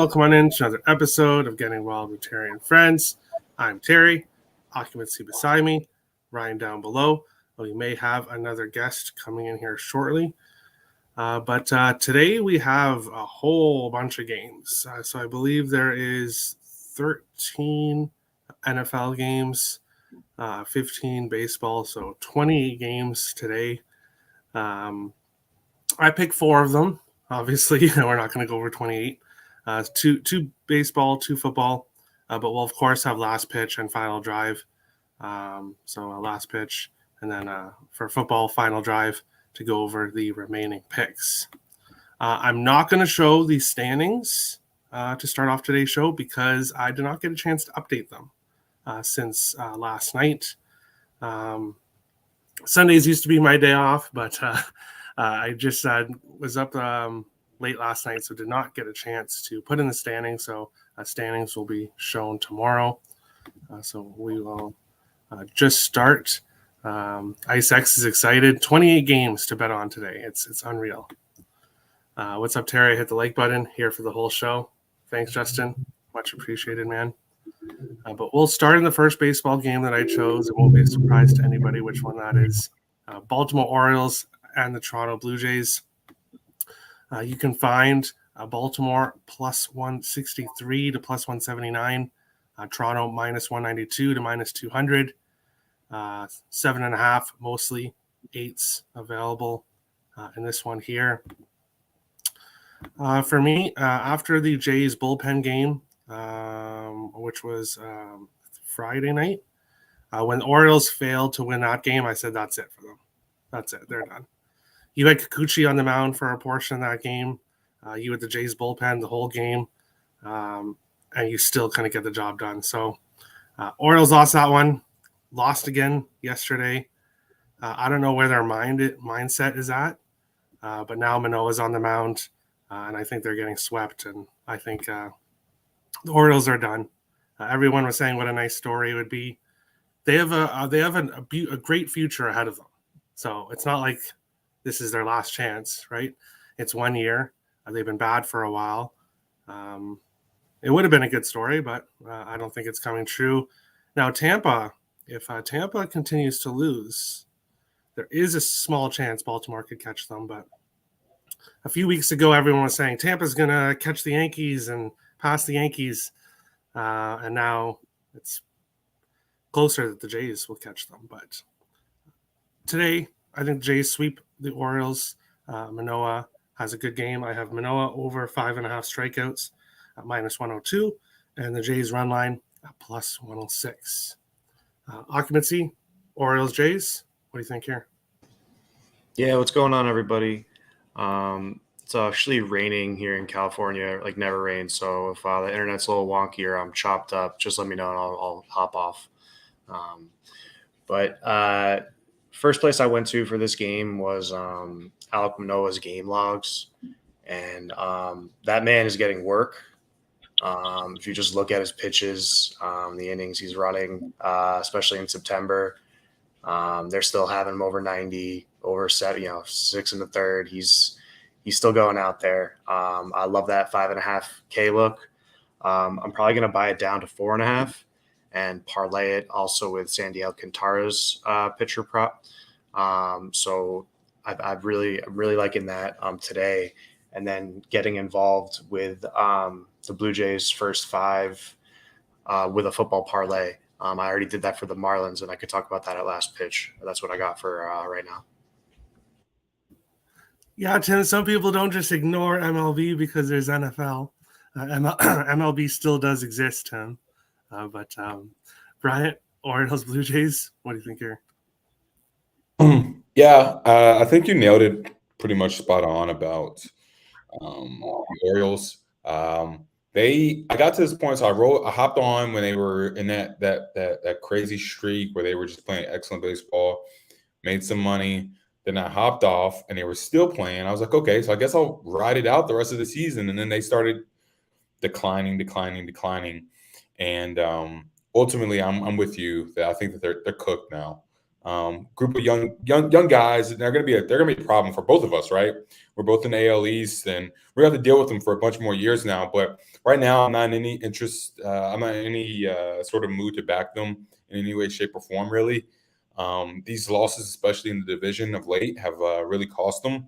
welcome on in to another episode of Getting Wild with Terry and Friends. I'm Terry, occupancy beside me, Ryan down below. We may have another guest coming in here shortly. But today we have a whole bunch of games. So I believe there is 13 NFL games, 15 baseball, so 20 games today. I picked 4 of them. Obviously, we're not going to go over 28. Two baseball, 2 football, but we'll of course have last pitch and final drive. So last pitch, and then for football, final drive to go over the remaining picks. I'm not going to show the standings to start off today's show because I did not get a chance to update them since last night. Sundays used to be my day off, but I just was up late last night, so did not get a chance to put in the standings. So standings will be shown tomorrow. So we will just start. IceX is excited. 28 games to bet on today. It's unreal. What's up, Terry? Hit the like button here for the whole show. Thanks, Justin. Much appreciated, man. But we'll start in the first baseball game that I chose. It won't be a surprise to anybody which one that is. Baltimore Orioles and the Toronto Blue Jays. You can find Baltimore plus 163 to plus 179. Toronto minus 192 to minus 200. 7.5, mostly 8s available in this one here. For me, after the Jays bullpen game, which was Friday night, when the Orioles failed to win that game, I said that's it for them. That's it. They're done. You had Kikuchi on the mound for a portion of that game. You had the Jays bullpen the whole game, and you still couldn't get the job done. So Orioles lost that one. Lost again yesterday. I don't know where their mindset is at, but now Manoah's on the mound, and I think they're getting swept. And I think the Orioles are done. Everyone was saying what a nice story it would be. They have a great future ahead of them. So it's not like this is their last chance, right? It's 1 year. They've been bad for a while. It would have been a good story, but I don't think it's coming true. Now, Tampa, if Tampa continues to lose, there is a small chance Baltimore could catch them. But a few weeks ago, everyone was saying Tampa's going to catch the Yankees and pass the Yankees. And now it's closer that the Jays will catch them. But today, I think the Jays sweep the Orioles. Manoah has a good game. I have Manoah over 5.5 strikeouts at minus 102, and the Jays run line at plus 106. Occupancy, Orioles, Jays. What do you think here? Yeah, what's going on, everybody? It's actually raining here in California, like never rains. So if the internet's a little wonky or I'm chopped up, just let me know and I'll hop off. But first place I went to for this game was Alek Manoah's game logs, and that man is getting work. If you just look at his pitches, the innings he's running, especially in September, they're still having him over 90, over 7, 6 1/3. He's still going out there. I love that 5.5K look. I'm probably going to buy it down to 4.5 and parlay it also with Sandy Alcantara's pitcher prop. So I'm really liking that today. And then getting involved with the Blue Jays' first 5 with a football parlay. I already did that for the Marlins, and I could talk about that at last pitch. That's what I got for right now. Yeah, Tim, some people don't just ignore MLB because there's NFL. MLB still does exist, Tim. But Bryant, Orioles, Blue Jays, what do you think here? Yeah, I think you nailed it pretty much spot on about the Orioles. I got to this point, so I hopped on when they were in that crazy streak where they were just playing excellent baseball, made some money. Then I hopped off and they were still playing. I was like, okay, so I guess I'll ride it out the rest of the season. And then they started declining. And ultimately, I'm with you that I think that they're cooked now. group of young guys, and they're going to be a problem for both of us, right? We're both in the AL East, and we're going to have to deal with them for a bunch more years now. But right now, I'm not in any interest. I'm not in any sort of mood to back them in any way, shape, or form. Really, these losses, especially in the division of late, have really cost them.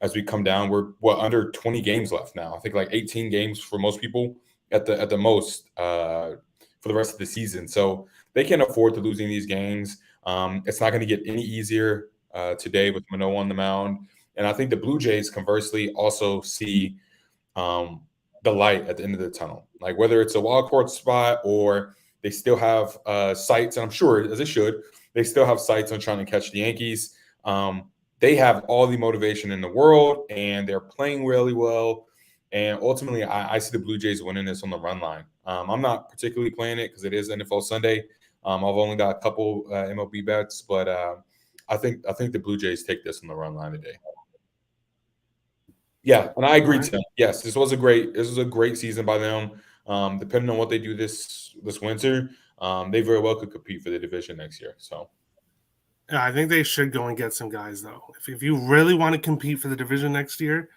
As we come down, we're under 20 games left now. I think like 18 games for most people at the most for the rest of the season. So they can't afford to losing these games. It's not going to get any easier today with Manoah on the mound. And I think the Blue Jays, conversely, also see the light at the end of the tunnel. Like whether it's a wild card spot or they still have sights, and I'm sure, as they should, they still have sights on trying to catch the Yankees. They have all the motivation in the world, and they're playing really well. And ultimately, I see the Blue Jays winning this on the run line. I'm not particularly playing it because it is NFL Sunday. I've only got a couple MLB bets, but I think the Blue Jays take this on the run line today. Yeah, and I agree, Tim. Yes, this was a great season by them. Depending on what they do this winter, they very well could compete for the division next year. So. Yeah, I think they should go and get some guys, though. If you really want to compete for the division next year,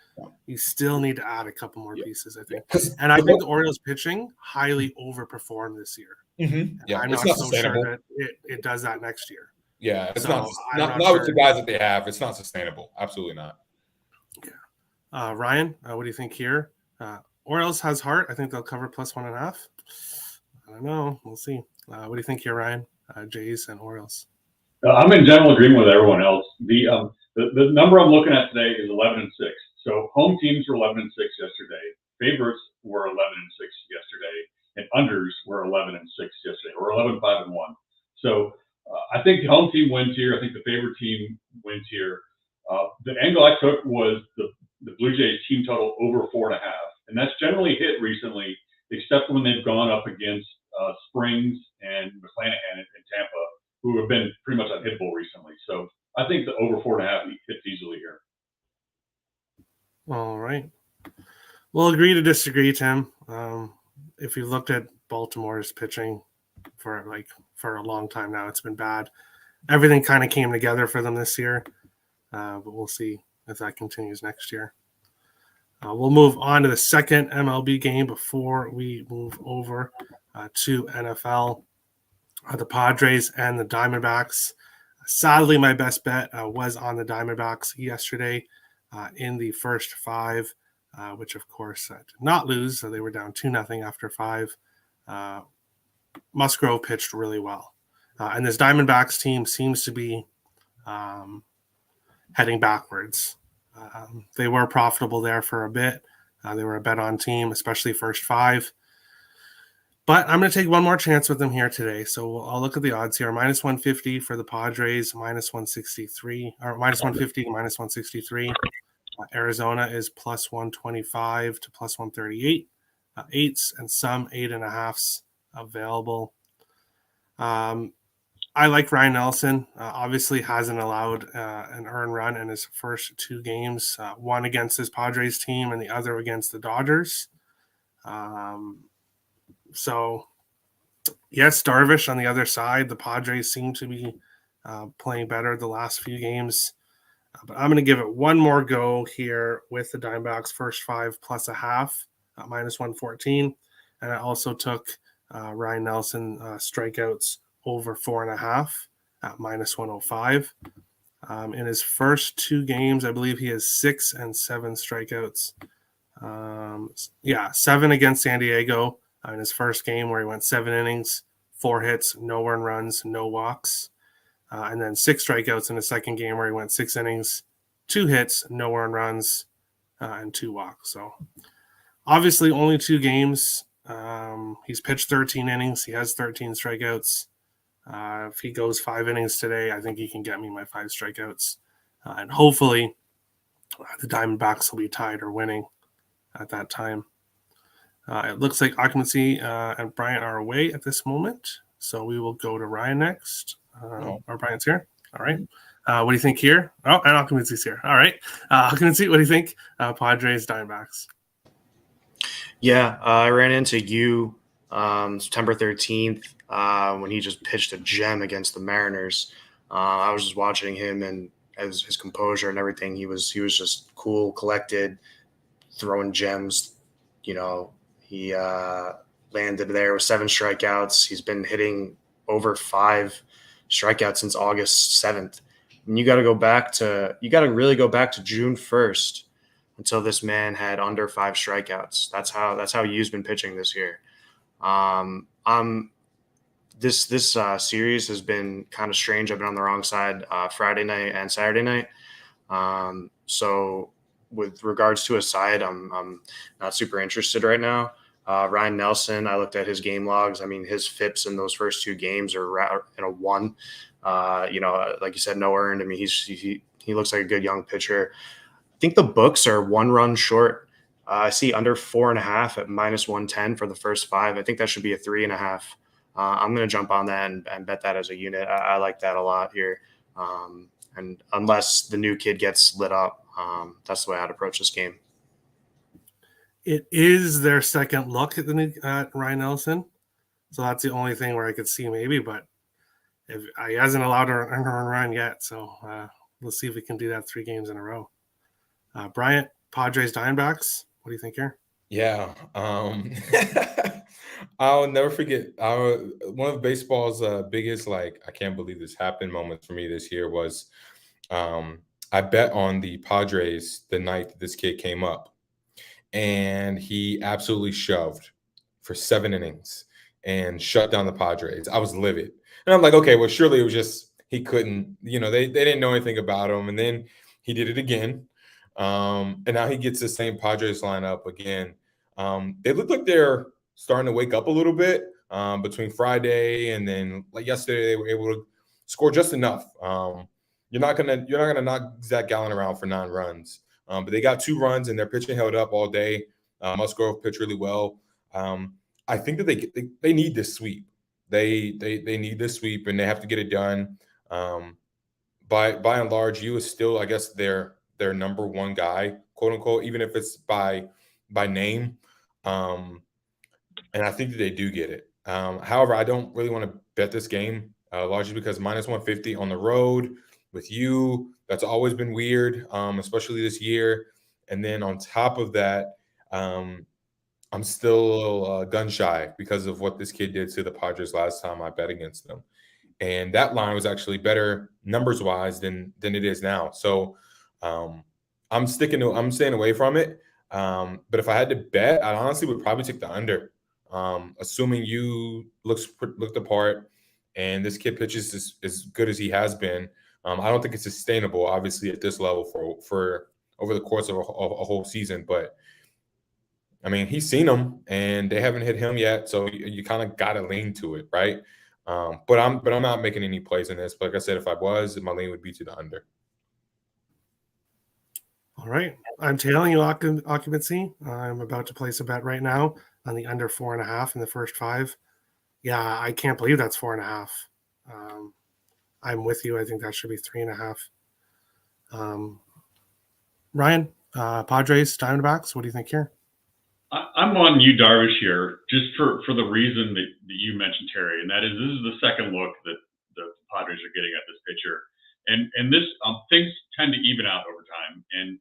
you still need to add a couple more pieces, I think. And I think the Orioles pitching highly overperformed this year. Mm-hmm. Yeah, I'm not so sure that it does that next year. Yeah, it's not with the guys that they have. It's not sustainable. Absolutely not. Yeah. Ryan, what do you think here? Orioles has heart. I think they'll cover +1.5. I don't know. We'll see. What do you think here, Ryan? Jays and Orioles. I'm in general agreement with everyone else. The number I'm looking at today is 11-6. So home teams were 11-6 yesterday. Favorites were 11-6 yesterday, and unders were 11-6 yesterday, or 11-5-1. So I think the home team wins here. I think the favorite team wins here. The angle I took was the Blue Jays team total over 4.5, and that's generally hit recently, except when they've gone up against Springs and McClanahan in Tampa, who have been pretty much unhittable recently. So I think the over 4.5 hits easily here. All right. We'll agree to disagree, Tim. If you looked at Baltimore's pitching for a long time now, it's been bad. Everything kind of came together for them this year, but we'll see if that continues next year. We'll move on to the second MLB game before we move over to NFL. The Padres and the Diamondbacks. Sadly, my best bet was on the Diamondbacks yesterday in the first 5, which of course did not lose. So they were down 2-0 after 5. Musgrove pitched really well. And this Diamondbacks team seems to be heading backwards. They were profitable there for a bit. They were a bet-on team, especially first 5. But I'm going to take one more chance with them here today. So I'll look at the odds here. -150 for the Padres, -163, or -150 to -163. Arizona is +125 to +138. 8s and some 8.5s available. I like Ryan Nelson. Obviously hasn't allowed an earned run in his first 2 games, one against his Padres team and the other against the Dodgers. So, yes, Darvish on the other side. The Padres seem to be playing better the last few games. But I'm going to give it one more go here with the Diamondbacks first 5 +0.5, -114. And I also took Ryan Nelson strikeouts over 4.5 at -105. In his first 2 games, I believe he has 6 and 7 strikeouts. 7 against San Diego in his first game where he went 7 innings, 4 hits, no earned runs, no walks. And then 6 strikeouts in the second game where he went 6 innings, 2 hits, no earned runs, and 2 walks. So obviously only 2 games. He's pitched 13 innings. He has 13 strikeouts. If he goes 5 innings today, I think he can get me my 5 strikeouts. And hopefully the Diamondbacks will be tied or winning at that time. It looks like Occupancy and Bryant are away at this moment. So we will go to Ryan next. Or Bryant's here. All right. What do you think here? Oh, and Occupancy's here. All right. Occupancy, what do you think? Padres, Diamondbacks. Yeah, I ran into you September 13th when he just pitched a gem against the Mariners. I was just watching him and as his composure and everything. He was just cool, collected, throwing gems. He landed there with 7 strikeouts. He's been hitting over 5 strikeouts since August 7th. And you got to really go back to June 1st until this man had under 5 strikeouts. That's how Yu's been pitching this year. This series has been kind of strange. I've been on the wrong side Friday night and Saturday night. So with regards to a side, I'm not super interested right now. Ryan Nelson, I looked at his game logs. I mean, his FIPS in those first 2 games are in a 1. Like you said, no earned. I mean, he looks like a good young pitcher. I think the books are 1 run short. I see under 4.5 at -110 for the first 5. I think that should be a 3.5. I'm going to jump on that and bet that as a unit. I like that a lot here. And unless the new kid gets lit up, that's the way I'd approach this game. It is their second look at Ryan Nelson. So that's the only thing where I could see maybe, but he hasn't allowed an earned run yet. So we'll see if we can do that 3 games in a row. Bryant, Padres Diamondbacks. What do you think here? Yeah. I'll never forget one of baseball's biggest, I can't believe this happened moments for me this year was I bet on the Padres the night that this kid came up. And he absolutely shoved for 7 innings and shut down the Padres. I was livid. And I'm like, okay, well, surely it was just he couldn't, they didn't know anything about him. And then he did it again. And now he gets the same Padres lineup again. They look like they're starting to wake up a little bit between Friday and then yesterday they were able to score just enough. You're not gonna knock Zach Gallen around for 9 runs. But they got 2 runs and their pitching held up all day. Musgrove pitched really well. I think that they need this sweep. They need this sweep and they have to get it done. By and large, you is still, I guess, their number 1 guy, quote unquote, even if it's by name. And I think that they do get it. However, I don't really want to bet this game, largely because -150 on the road with you. That's always been weird, especially this year. And then on top of that, I'm still a little gun shy because of what this kid did to the Padres last time I bet against them. And that line was actually better numbers wise than it is now. So I'm staying away from it. But if I had to bet, I honestly would probably take the under, assuming you looked the part and this kid pitches as good as he has been. I don't think it's sustainable, obviously, at this level for over the course of a whole season. But I mean, he's seen them, and they haven't hit him yet, so you kind of got to lean to it, right? But I'm not making any plays in this. But like I said, if I was, my lean would be to the under. All right, I'm tailing you occupancy. I'm about to place a bet right now on the under 4.5 in the first 5. Yeah, I can't believe that's 4.5. I'm with you. I think that should be 3.5. Ryan, Padres, Diamondbacks. What do you think here? I'm on you, Darvish, here, just for the reason that you mentioned, Terry, and that is this is the second look that the Padres are getting at this pitcher, and this things tend to even out over time. And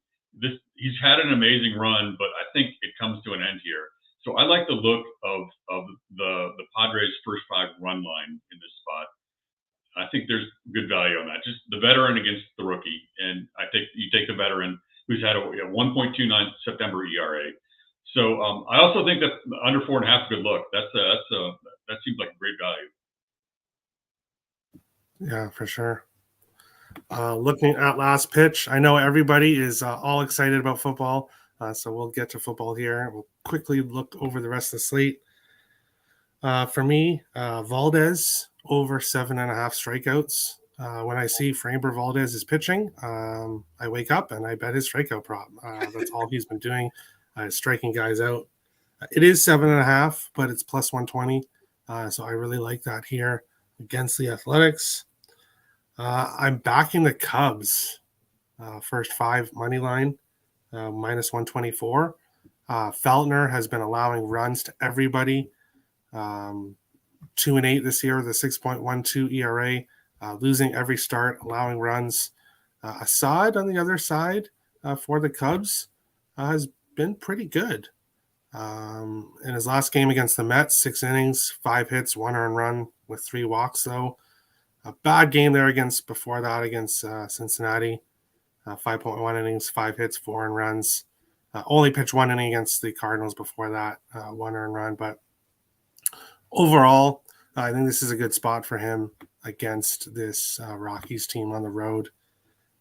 he's had an amazing run, but I think it comes to an end here. So I like the look of the Padres' first 5 run line in this spot. I think there's good value on that. Just the veteran against the rookie, and I think you take the veteran who's had a 1.29 September ERA. So I also think that under 4.5 is a good look. That seems like a great value. Yeah, for sure. Looking at last pitch, I know everybody is all excited about football, so we'll get to football here. We'll quickly look over the rest of the slate. For me, Valdez over 7.5 strikeouts. When I see Framber Valdez is pitching, I wake up and I bet his strikeout prop. That's all he's been doing, striking guys out. It is 7.5, but it's plus 120. So I really like that here against the Athletics. I'm backing the Cubs. First 5 money line, minus 124. Feltner has been allowing runs to everybody. 2-8 this year with a 6.12 ERA, losing every start, allowing runs. Assad on the other side for the Cubs has been pretty good. In his last game against the Mets, 6 innings, 5 hits, 1 earned run with 3 walks, though. A bad game there before that against Cincinnati. 5.1 innings, 5 hits, 4 earned runs. Only pitched 1 inning against the Cardinals before that, 1 earned run. But overall, I think this is a good spot for him against this Rockies team on the road.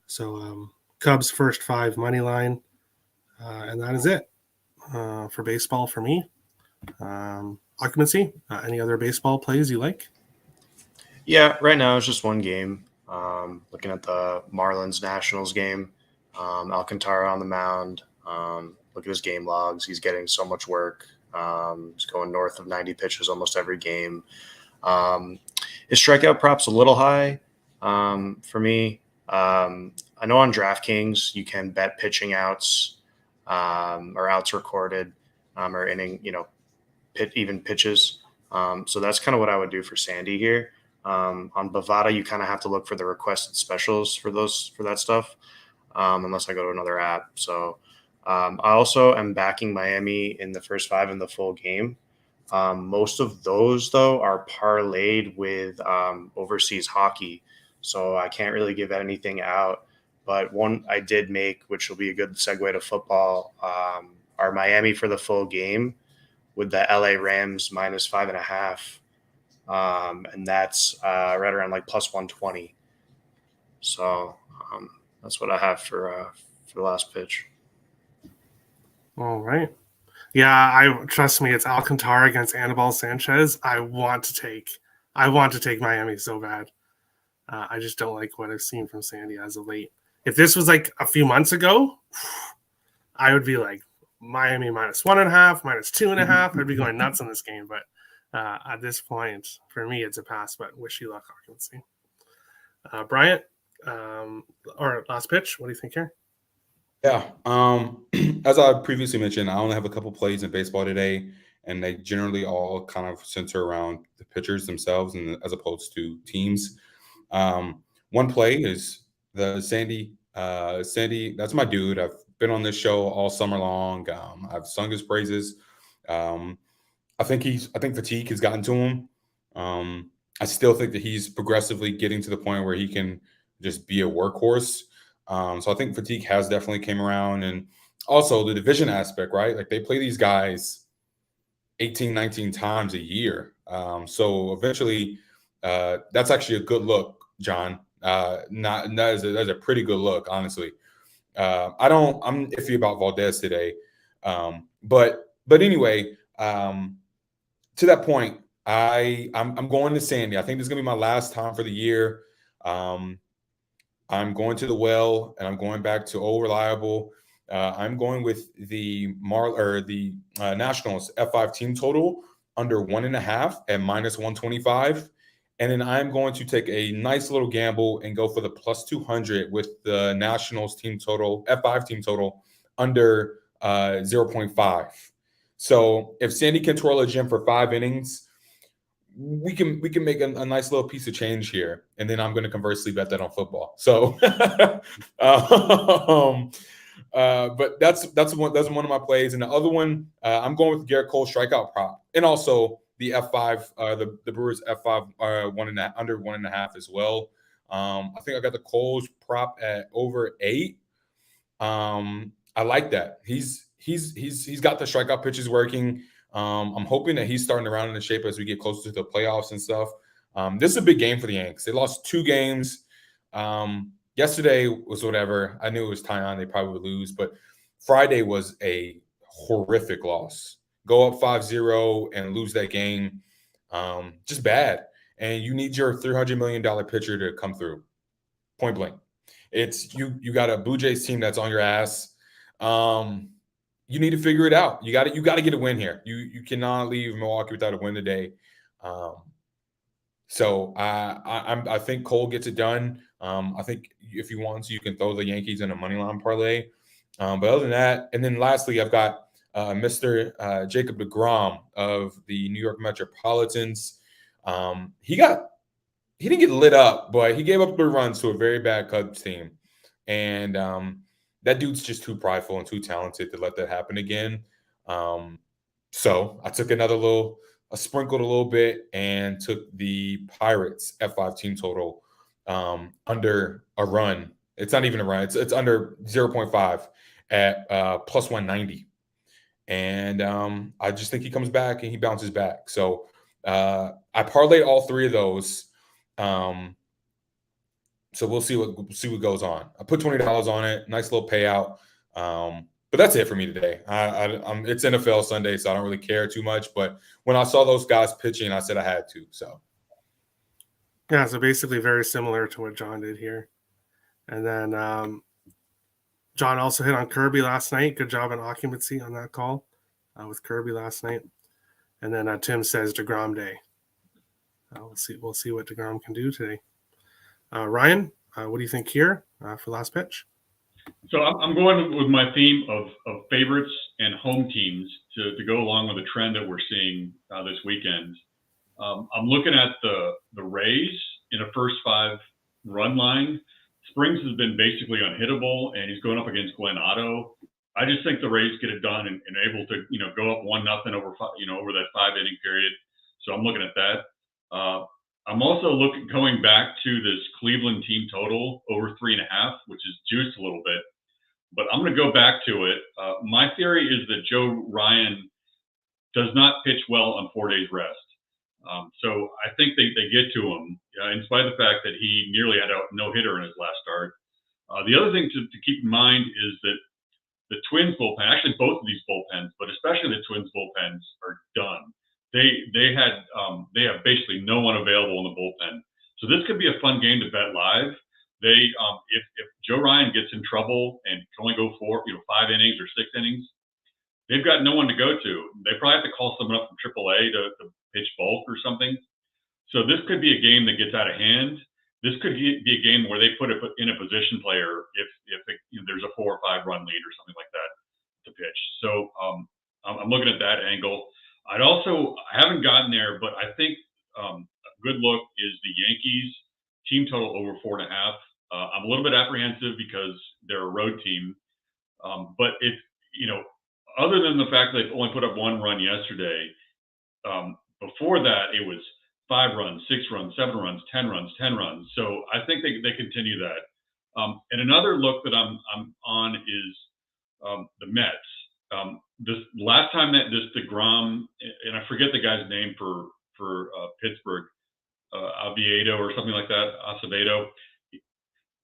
So Cubs first 5 money line, and that is it for baseball for me. Occupancy, any other baseball plays you like? Yeah, right now it's just one game. Looking at the Marlins Nationals game, Alcantara on the mound. Look at his game logs. He's getting so much work. He's going north of 90 pitches almost every game. His strikeout prop's a little high for me. I know on DraftKings you can bet pitching outs or outs recorded or inning, even pitches. So that's kind of what I would do for Sandy here. On Bovada, you kind of have to look for the requested specials for that stuff, unless I go to another app. So I also am backing Miami in the first 5 in the full game. Most of those, though, are parlayed with overseas hockey. So I can't really give anything out. But one I did make, which will be a good segue to football, are Miami for the full game with the LA Rams minus 5.5. And that's right around like plus 120. So that's what I have for the last pitch. All right. Yeah, trust me, it's Alcantara against Anibal Sanchez. I want to take Miami so bad. I just don't like what I've seen from Sandy as of late. If this was like a few months ago, I would be like Miami minus 1.5, minus 2.5. I'd be going nuts on this game. But at this point, for me, it's a pass, but wish you luck, occupancy. Bryant, or last pitch, what do you think here? Yeah. As I previously mentioned, I only have a couple plays in baseball today, and they generally all kind of center around the pitchers themselves and as opposed to teams. One play is the Sandy. Sandy, that's my dude. I've been on this show all summer long. I've sung his praises. I think fatigue has gotten to him. I still think that he's progressively getting to the point where he can just be a workhorse. So I think fatigue has definitely came around, and also the division aspect, right? Like they play these guys 18, 19 times a year. So eventually, that's actually a good look, John. That's a pretty good look, honestly. I'm iffy about Valdez today, but anyway, to that point, I'm going to Sandy. I think this is gonna be my last time for the year. I'm going to the well, and I'm going back to old reliable. I'm going with the Nationals F5 team total under 1.5 at minus 125. And then I'm going to take a nice little gamble and go for the plus 200 with the Nationals team total, F5 team total under 0.5. So if Sandy can twirl a gem for 5 innings, we can make a nice little piece of change here, and then I'm going to conversely bet that on football. So, but that's one of my plays, and the other one I'm going with Garrett Cole strikeout prop, and also the F5, the Brewers F5 under 1.5 as well. I think I got the Coles prop at over 8. I like that. He's got the strikeout pitches working. I'm hoping that he's starting to round into shape as we get closer to the playoffs and stuff. This is a big game for the Yanks. They lost 2 games. Yesterday was whatever. I knew it was Tyon. They probably would lose, but Friday was a horrific loss. Go up 5-0 and lose that game. Just bad. And you need your $300 million pitcher to come through. Point blank. It's you got a Blue Jays team that's on your ass. You need to figure it out. You got to get a win here. You cannot leave Milwaukee without a win today. So I think Cole gets it done. I think if you want to, you can throw the Yankees in a money line parlay. But other than that, and then lastly, I've got Mr. Jacob deGrom of the New York Metropolitans. He didn't get lit up, but he gave up 3 runs to a very bad Cubs team. And that dude's just too prideful and too talented to let that happen again. So I took I sprinkled a little bit and took the Pirates F5 team total under a run. It's not even a run. It's under 0.5 at plus 190. And I just think he comes back and he bounces back. So I parlayed all 3 of those. So we'll see what goes on. I put $20 on it, nice little payout. But that's it for me today. It's NFL Sunday, so I don't really care too much. But when I saw those guys pitching, I said I had to. So Yeah, so basically very similar to what John did here. And then John also hit on Kirby last night. Good job on occupancy on that call with Kirby last night. And then Tim says DeGrom day. We'll see what DeGrom can do today. Ryan, what do you think here for last pitch? So I'm going with my theme of favorites and home teams to go along with the trend that we're seeing this weekend. I'm looking at the Rays in a first 5 run line. Springs has been basically unhittable, and he's going up against Glenn Otto. I just think the Rays get it done and able to go up 1-0 over that 5-inning period. So I'm looking at that. I'm also going back to this Cleveland team total over 3.5, which is juiced a little bit. But I'm going to go back to it. My theory is that Joe Ryan does not pitch well on 4 days rest. So I think they get to him, in spite of the fact that he nearly had a no-hitter in his last start. The other thing to keep in mind is that the Twins bullpen, actually both of these bullpens, but especially the Twins bullpens, are done. They have basically no one available in the bullpen. So this could be a fun game to bet live. If Joe Ryan gets in trouble and can only go 5 innings or 6 innings, they've got no one to go to. They probably have to call someone up from AAA to pitch bulk or something. So this could be a game that gets out of hand. This could be a game where they put in a position player if there's a 4 or 5 run lead or something like that to pitch. So I'm looking at that angle. I haven't gotten there, but I think a good look is the Yankees team total over 4.5. I'm a little bit apprehensive because they're a road team, but other than the fact that they've only put up 1 run yesterday, before that it was 5 runs, 6 runs, 7 runs, 10 runs, 10 runs. So I think they continue that. And another look that I'm on is the Mets. This last time that this DeGrom, and I forget the guy's name for Pittsburgh, Oviedo or something like that, Acevedo.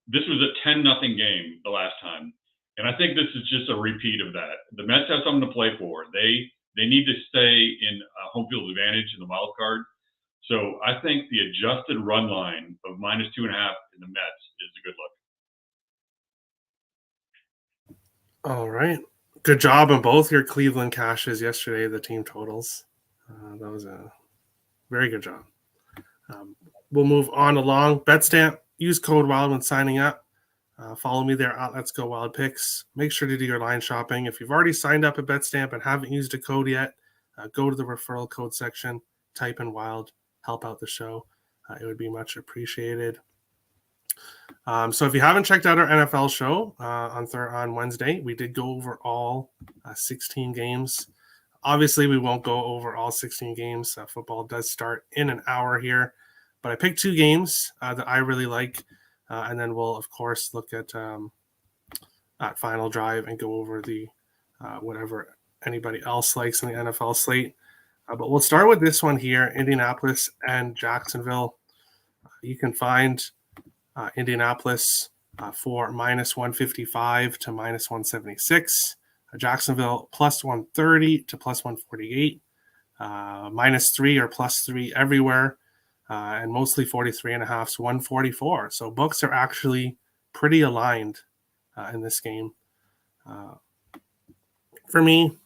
This was a 10-0 game the last time, and I think this is just a repeat of that. The Mets have something to play for. They need to stay in home field advantage in the wild card. So I think the adjusted run line of -2.5 in the Mets is a good look. All right. Good job on both your Cleveland cashes yesterday, the team totals. That was a very good job. We'll move on along. BetStamp, use code WILD when signing up. Follow me there at Let's Go Wild Picks. Make sure to do your line shopping. If you've already signed up at BetStamp and haven't used a code yet, go to the referral code section, type in WILD, help out the show. It would be much appreciated. So if you haven't checked out our NFL show on Wednesday, we did go over all 16 games. Obviously, we won't go over all 16 games. Football does start in an hour here. But I picked 2 games that I really like. And then we'll, of course, look at Final Drive and go over the whatever anybody else likes in the NFL slate. But we'll start with this one here, Indianapolis and Jacksonville. You can find Indianapolis for -155 to -176. Jacksonville +130 to +148. -3 or +3 everywhere. And mostly 43.5 to 144. So books are actually pretty aligned in this game. For me,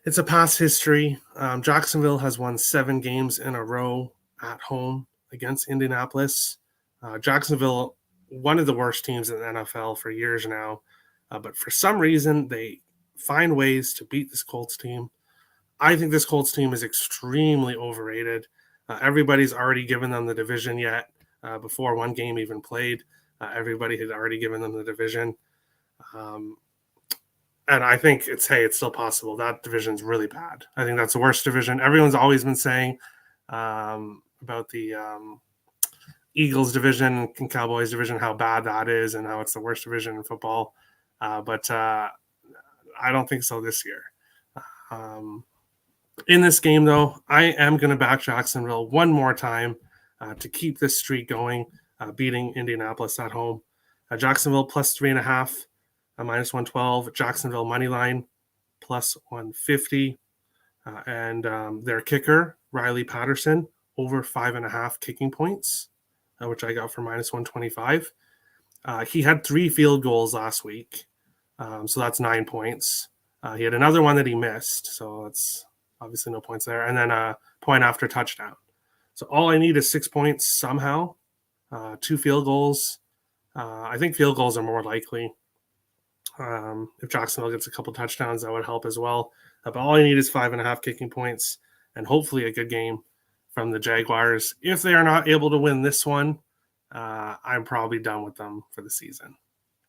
it's a past history. Jacksonville has won 7 games in a row at home against Indianapolis. Jacksonville, one of the worst teams in the NFL for years now. But for some reason, they find ways to beat this Colts team. I think this Colts team is extremely overrated. Everybody's already given them the division yet before one game even played. Everybody had already given them the division. And I think it's still possible. That division's really bad. I think that's the worst division. Everyone's always been saying about the Eagles division and Cowboys division, how bad that is and how it's the worst division in football. But I don't think so this year. In this game, though, I am going to back Jacksonville one more time to keep this streak going, beating Indianapolis at home. Jacksonville plus 3.5, minus 112. Jacksonville money line plus 150. And their kicker, Riley Patterson, over 5.5 kicking points, which I got for minus 125. He had 3 field goals last week, so that's 9 points. He had another one that he missed, so that's obviously no points there. And then a point after touchdown. So all I need is 6 points somehow, 2 field goals. I think field goals are more likely. If Jacksonville gets a couple touchdowns, that would help as well. But all I need is 5.5 kicking points and hopefully a good game from the Jaguars. If they are not able to win this one, I'm probably done with them for the season.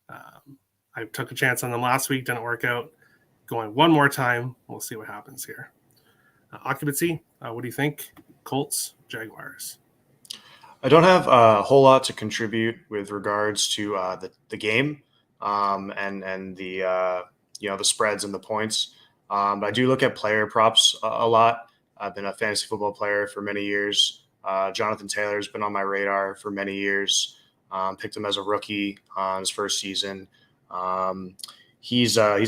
I took a chance on them last week, didn't work out. Going one more time, we'll see what happens here. Occupancy, what do you think? Colts, Jaguars. I don't have a whole lot to contribute with regards to the game and the the spreads and the points. But I do look at player props a lot. I've been a fantasy football player for many years. Jonathan Taylor's been on my radar for many years. Picked him as a rookie on his first season. He's a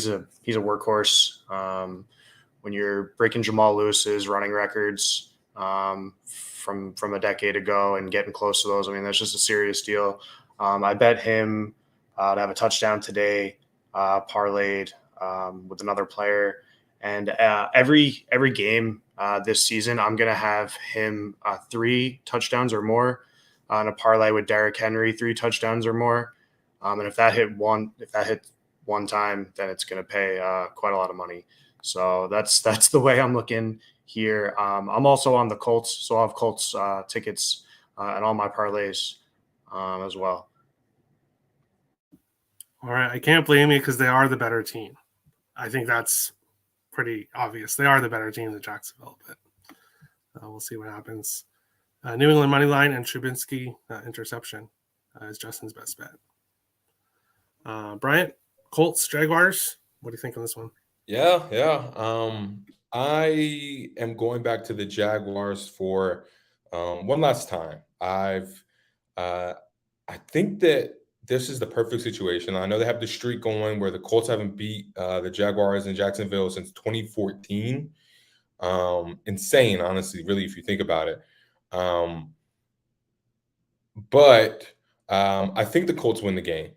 workhorse. When you're breaking Jamal Lewis's running records from a decade ago and getting close to those, I mean, that's just a serious deal. I bet him to have a touchdown today, parlayed with another player. And every game this season, I'm going to have him 3 touchdowns or more on a parlay with Derrick Henry, 3 touchdowns or more. And if that hit one time, then it's going to pay quite a lot of money. So that's the way I'm looking here. I'm also on the Colts, so I'll have Colts tickets and all my parlays as well. All right, I can't blame you because they are the better team. I think that's pretty obvious. They are the better team than Jacksonville, but we'll see what happens. New England money line and Trubinsky interception is Justin's best bet. Bryant, Colts, Jaguars. What do you think on this one? Yeah. I am going back to the Jaguars for one last time. I think that this is the perfect situation. I know they have the streak going where the Colts haven't beat the Jaguars in Jacksonville since 2014. Insane, honestly, really, if you think about it. But I think the Colts win the game.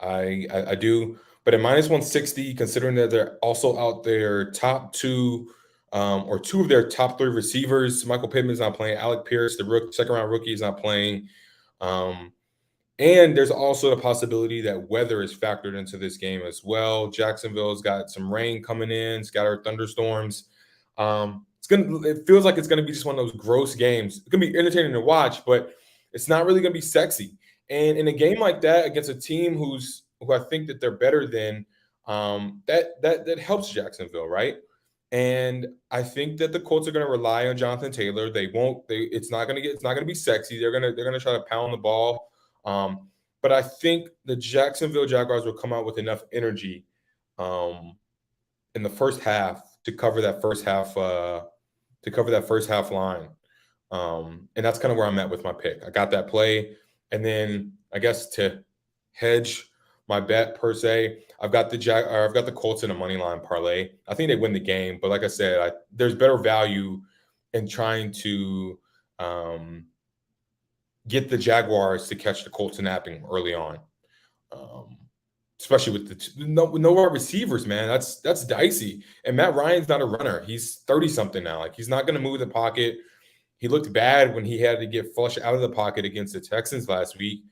I do. But at minus 160, considering that they're also out their top 2 or 2 of their top 3 receivers, Michael Pittman's not playing. Alec Pierce, the second-round rookie, is not playing. And there's also the possibility that weather is factored into this game as well. Jacksonville's got some rain coming in, scattered thunderstorms. It feels like it's gonna be just one of those gross games. It's gonna be entertaining to watch, but it's not really gonna be sexy. And in a game like that against a team who I think that they're better than, that helps Jacksonville, right? And I think that the Colts are going to rely on Jonathan Taylor. It's not going to be sexy. They're going to try to pound the ball. But I think the Jacksonville Jaguars will come out with enough energy in the first half to cover that first half line. And that's kind of where I'm at with my pick. I got that play, and then I guess to hedge my bet per se, I've got the Colts in a money line parlay. I think they win the game, but like I said, there's better value in trying to get the Jaguars to catch the Colts napping early on, especially with no wide receivers, man. That's dicey. And Matt Ryan's not a runner. He's 30-something now. Like, he's not going to move the pocket. He looked bad when he had to get flushed out of the pocket against the Texans last week.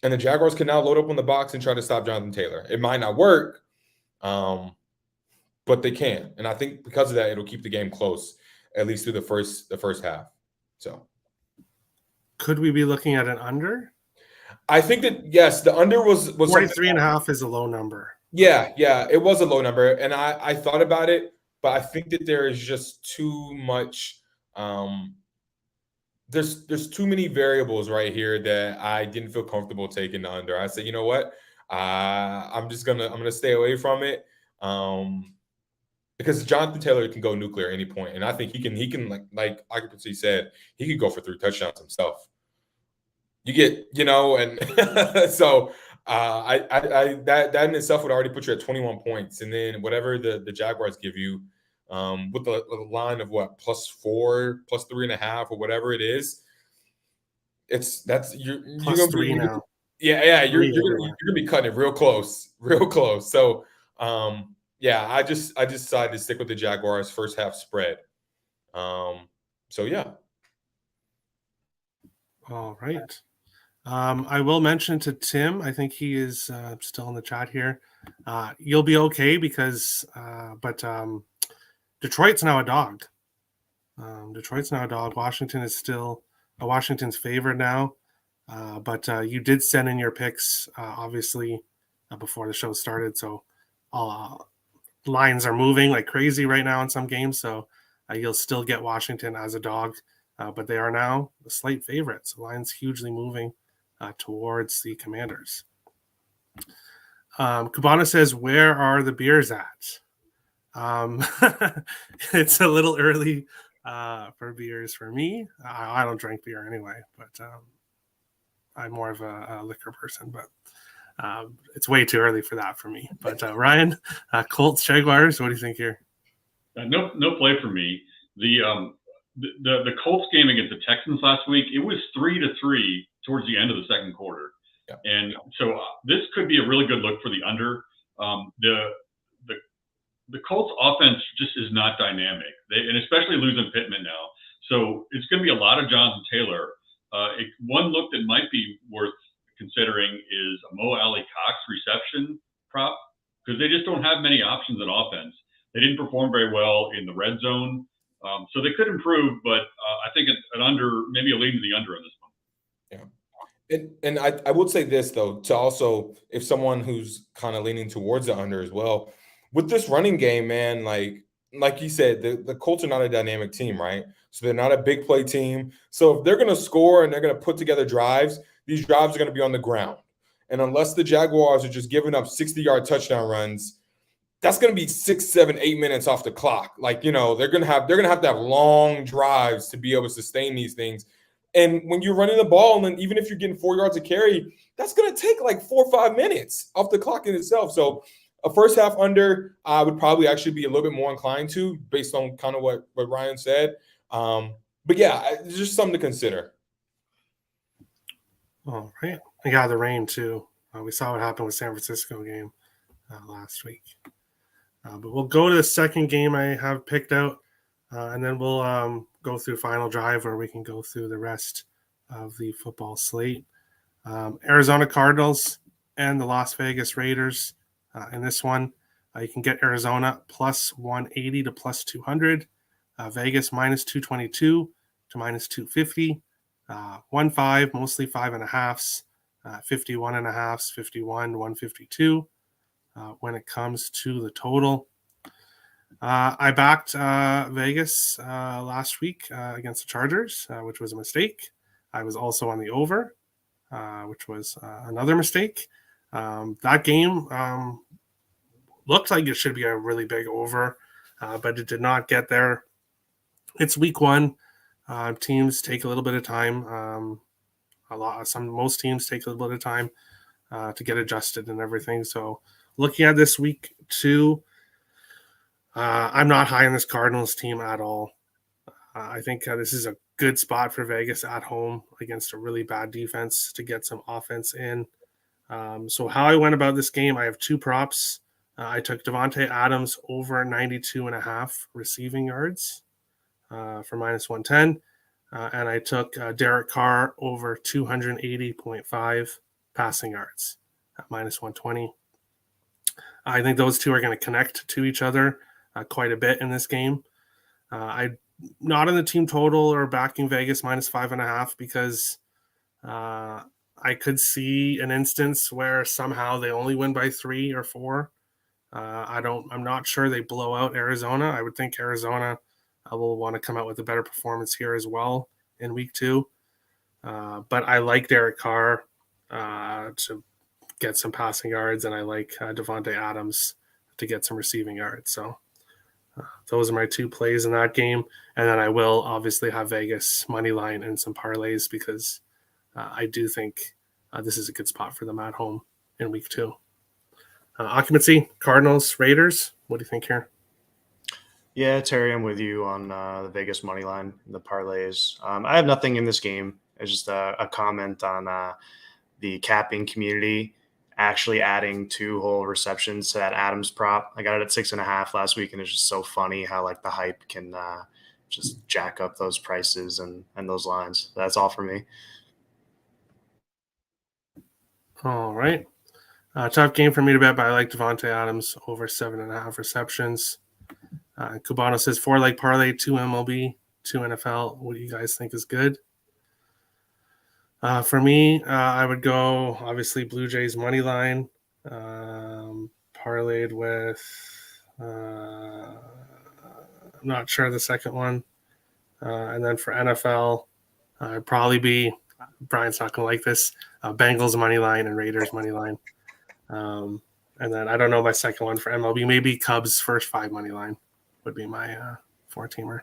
And the Jaguars can now load up on the box and try to stop Jonathan Taylor. It might not work, but they can. And I think because of that, it'll keep the game close. at least through the first half. So Could we be looking at an under? I think that yes, the under was 43.5 is a low number. Yeah, it was a low number, and I thought about it, but I think that there is just too much. There's too many variables right here that I didn't feel comfortable taking the under. I said, you know what, I'm gonna stay away from it, because Jonathan Taylor can go nuclear at any point, and I think he can like Occupancy said, he could go for 3 touchdowns himself. You get, and so that in itself would already put you at 21 points, and then whatever the Jaguars give you, with the line of what +4, +3.5, or whatever it is, you're gonna +3 be now. Yeah, you're 3 gonna be cutting it real close. So I just decided to stick with the Jaguars first half spread. So yeah. All right. I will mention to Tim, I think he is still in the chat here. You'll be okay because, Detroit's now a dog. Washington is still Washington's favorite now. But you did send in your picks, obviously, before the show started. So lines are moving like crazy right now in some games. So you'll still get Washington as a dog, but they are now the slight favorites. The line's hugely moving towards the Commanders. Cabana says, where are the beers at? It's a little early for beers for me. I don't drink beer anyway, but I'm more of a liquor person, but it's way too early for that for me. But Ryan, Colts, Jaguars, what do you think here? No play for me. The Colts game against the Texans last week, it was 3-3 towards the end of the second quarter. Yeah. And so this could be a really good look for the under. The Colts offense just is not dynamic, and especially losing Pittman now. So it's going to be a lot of Jonathan Taylor. One look that might be worth considering is a Mo Alley Cox reception prop, because they just don't have many options in offense. They didn't perform very well in the red zone. So they could improve, but I think an under, maybe a lean to the under on this one. Yeah. And I would say this, though, to also, if someone who's kind of leaning towards the under as well, with this running game, man, like you said, the Colts are not a dynamic team, right? So they're not a big play team. So if they're going to score and they're going to put together drives, these drives are going to be on the ground. And unless the Jaguars are just giving up 60-yard touchdown runs, that's going to be 6, 7, 8 minutes off the clock. Like, they're going to have to have long drives to be able to sustain these things. And when you're running the ball, and even if you're getting 4 yards of carry, that's going to take like 4 or 5 minutes off the clock in itself. So a first half under, I would probably actually be a little bit more inclined to, based on kind of what Ryan said. But yeah, it's just something to consider. All right. Yeah, the rain too. We saw what happened with San Francisco game last week. But we'll go to the second game I have picked out, and then we'll go through final drive where we can go through the rest of the football slate. Arizona Cardinals and the Las Vegas Raiders. In this one, you can get Arizona +180 to +200, Vegas -222 to -250, 1-5, mostly 5.5s, 51.5s, 51, 152. When it comes to the total, I backed Vegas last week against the Chargers, which was a mistake. I was also on the over, which was another mistake. That game looked like it should be a really big over, but it did not get there. It's week one. Teams take a little bit of time. Most teams take a little bit of time to get adjusted and everything. So looking at this week two, I'm not high on this Cardinals team at all. I think this is a good spot for Vegas at home against a really bad defense to get some offense in. So how I went about this game, I have 2 props. I took Devontae Adams over 92.5 receiving yards for -110. And I took Derek Carr over 280.5 passing yards at -120. I think those two are going to connect to each other quite a bit in this game. I not in the team total or backing Vegas -5.5 because I could see an instance where somehow they only win by 3 or 4. I'm not sure they blow out Arizona. I would think Arizona will want to come out with a better performance here as well in week 2. But I like Derek Carr to get some passing yards, and I like Devontae Adams to get some receiving yards. So those are my 2 plays in that game. And then I will obviously have Vegas money line and some parlays because I do think this is a good spot for them at home in week 2. Occupancy, Cardinals, Raiders. What do you think here? Yeah, Terry, I'm with you on the Vegas money line, the parlays. I have nothing in this game. It's just a comment on the capping community actually adding 2 whole receptions to that Adams prop. I got it at 6.5 last week, and it's just so funny how like the hype can just jack up those prices and those lines. That's all for me. All right. Tough game for me to bet, but I like Devontae Adams over 7.5 receptions. Cubano says 4-leg parlay, 2 MLB, 2 NFL. What do you guys think is good? For me, I would go obviously Blue Jays money line, parlayed with. I'm not sure the second one, and then for NFL, it'd probably be Brian's not going to like this. Bengals money line and Raiders money line. And then I don't know my second one for MLB. Maybe Cubs first 5 money line would be my 4-teamer.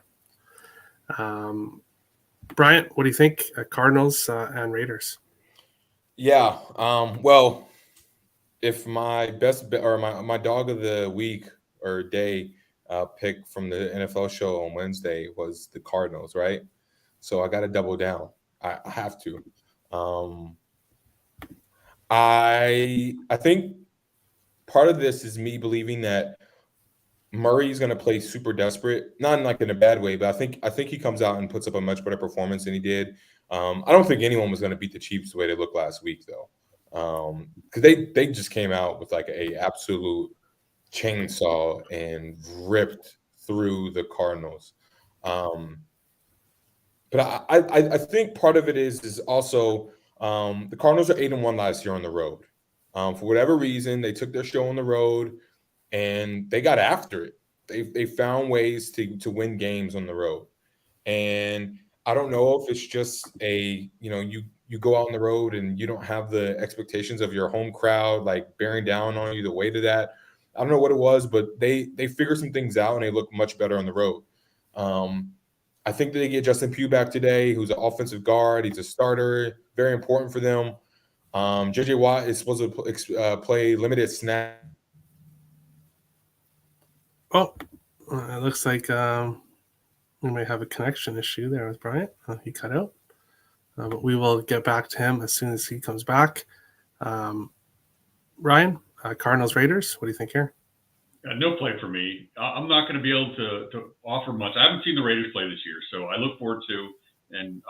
Bryant, what do you think? Cardinals and Raiders. Yeah. Well, if my best or my dog of the week or day pick from the NFL show on Wednesday was the Cardinals, right? So I got to double down. I have to. I think part of this is me believing that Murray's going to play super desperate, not in a bad way, but I think he comes out and puts up a much better performance than he did. I don't think anyone was going to beat the Chiefs the way they looked last week, though, because they just came out with like a absolute chainsaw and ripped through the Cardinals. But I think part of it is also the Cardinals are 8-1 last year on the road. For whatever reason, they took their show on the road and they got after it. They found ways to win games on the road. And I don't know if it's just you go out on the road and you don't have the expectations of your home crowd like bearing down on you the weight of that. I don't know what it was, but they figured some things out and they look much better on the road. I think that they get Justin Pugh back today, who's an offensive guard. He's a starter, very important for them. JJ Watt is supposed to play limited snap. Oh, it looks like we may have a connection issue there with Bryant. He cut out. But we will get back to him as soon as he comes back. Ryan, Cardinals, Raiders, what do you think here? No play for me. I'm not going to be able to offer much. I haven't seen the Raiders play this year, so I look forward to, and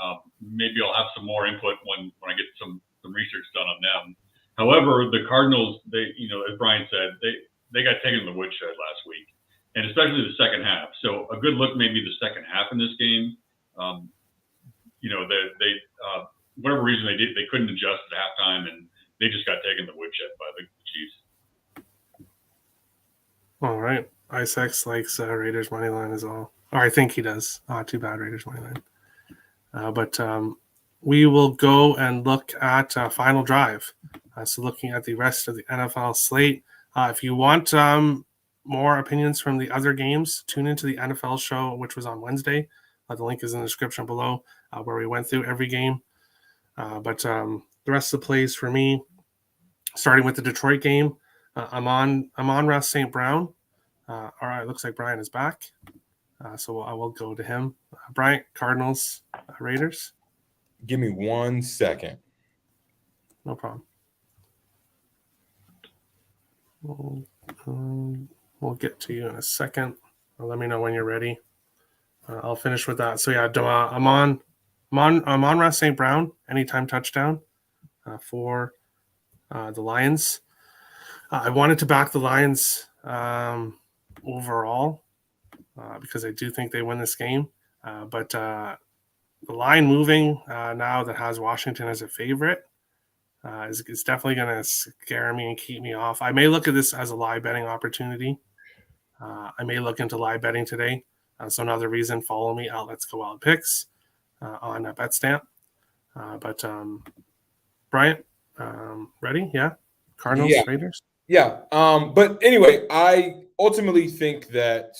maybe I'll have some more input when I get some research done on them. However, the Cardinals, as Brian said, they got taken in the woodshed last week, and especially the second half. So a good look maybe the second half in this game. They whatever reason they couldn't adjust at halftime, and they just got taken in the woodshed by the Chiefs. All right. ISX likes Raiders money line as well. Or I think he does. Too bad, Raiders money line. But we will go and look at final drive. So looking at the rest of the NFL slate. If you want more opinions from the other games, tune into the NFL show, which was on Wednesday. The link is in the description below, where we went through every game. But the rest of the plays for me, starting with the Detroit game, I'm on Russ St. Brown. All right, looks like Brian is back. So I will go to him. Brian, Cardinals, Raiders. Give me 1 second. No problem. We'll get to you in a second. Let me know when you're ready. I'll finish with that. So yeah, I'm on Russ St. Brown, anytime touchdown for the Lions. I wanted to back the Lions overall because I do think they win this game. But the line moving now that has Washington as a favorite is definitely going to scare me and keep me off. I may look at this as a live betting opportunity. I may look into live betting today. So another reason, follow me at Let's Go Wild Picks on BetStamp. But Bryant, ready? Yeah. Cardinals, Yeah. Raiders. Yeah. But anyway, I ultimately think that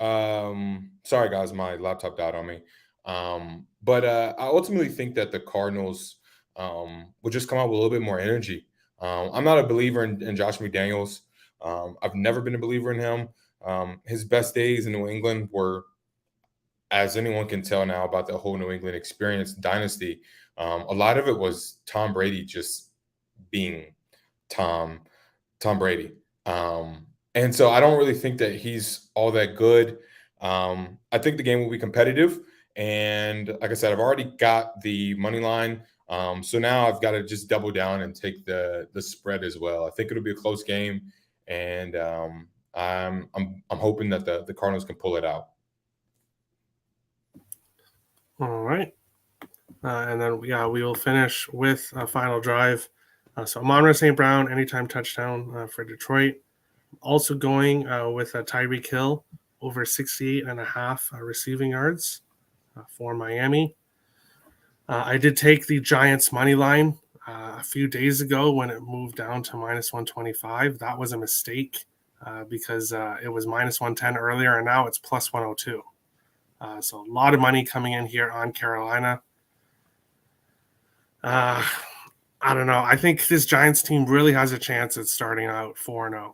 sorry guys, my laptop died on me. But I ultimately think that the Cardinals will just come out with a little bit more energy. I'm not a believer in Josh McDaniels. I've never been a believer in him. His best days in New England were, as anyone can tell now about the whole New England experience dynasty, a lot of it was Tom Brady just being Tom Brady. And so I don't really think that he's all that good. I think the game will be competitive. And like I said, I've already got the money line. So now I've got to just double down and take the spread as well. I think it'll be a close game. And I'm hoping that the Cardinals can pull it out. All right. And then, we will finish with a final drive. So Amon-Ra St. Brown, anytime touchdown for Detroit. Also going with Tyreek Hill over 68.5 receiving yards for Miami. I did take the Giants money line a few days ago when it moved down to minus 125. That was a mistake because it was minus 110 earlier, and now it's plus 102. So a lot of money coming in here on Carolina. I don't know. I think this Giants team really has a chance at starting out 4-0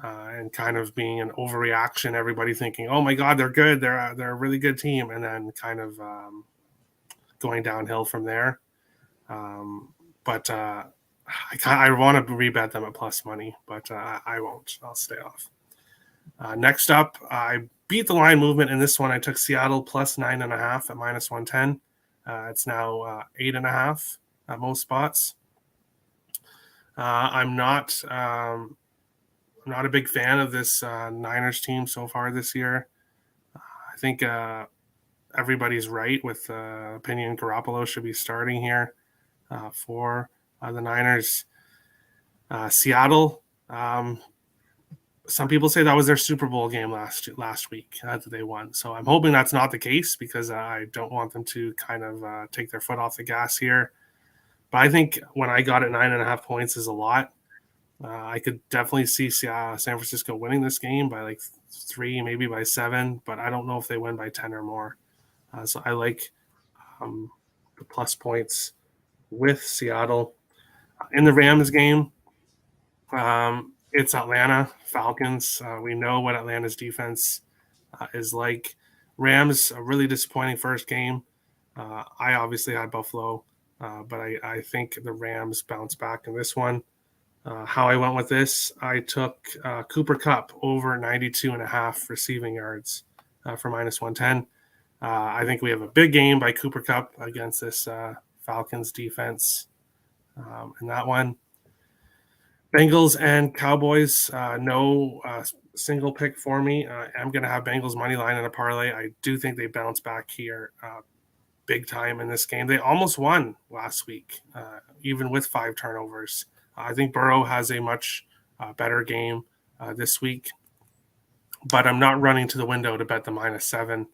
and kind of being an overreaction. Everybody thinking, "Oh my God, they're good. They're a really good team," and then kind of going downhill from there. But I want to rebet them at plus money, but I won't. I'll stay off. Next up, I beat the line movement in this one. I took Seattle plus 9.5 at minus 110. It's now 8.5 at most spots. I'm not a big fan of this Niners team so far this year. I think everybody's right with the opinion Garoppolo should be starting here for the Niners. Seattle. Some people say that was their Super Bowl game last week that they won. So I'm hoping that's not the case because I don't want them to kind of take their foot off the gas here. But I think when I got it 9.5 points is a lot. I could definitely see San Francisco winning this game by like 3, maybe by 7, but I don't know if they win by 10 or more. So I like the plus points with Seattle. In the Rams game, it's Atlanta Falcons. We know what Atlanta's defense is like. Rams, a really disappointing first game. I obviously had Buffalo, but I think the Rams bounce back in this one. How I went with this, I took Cooper Kupp over 92.5 receiving yards for minus 110. I think we have a big game by Cooper Kupp against this Falcons defense in that one. Bengals and Cowboys, no single pick for me. I'm going to have Bengals money line in a parlay. I do think they bounce back here big time in this game. They almost won last week, even with 5 turnovers. I think Burrow has a much better game this week, but I'm not running to the window to bet the minus 7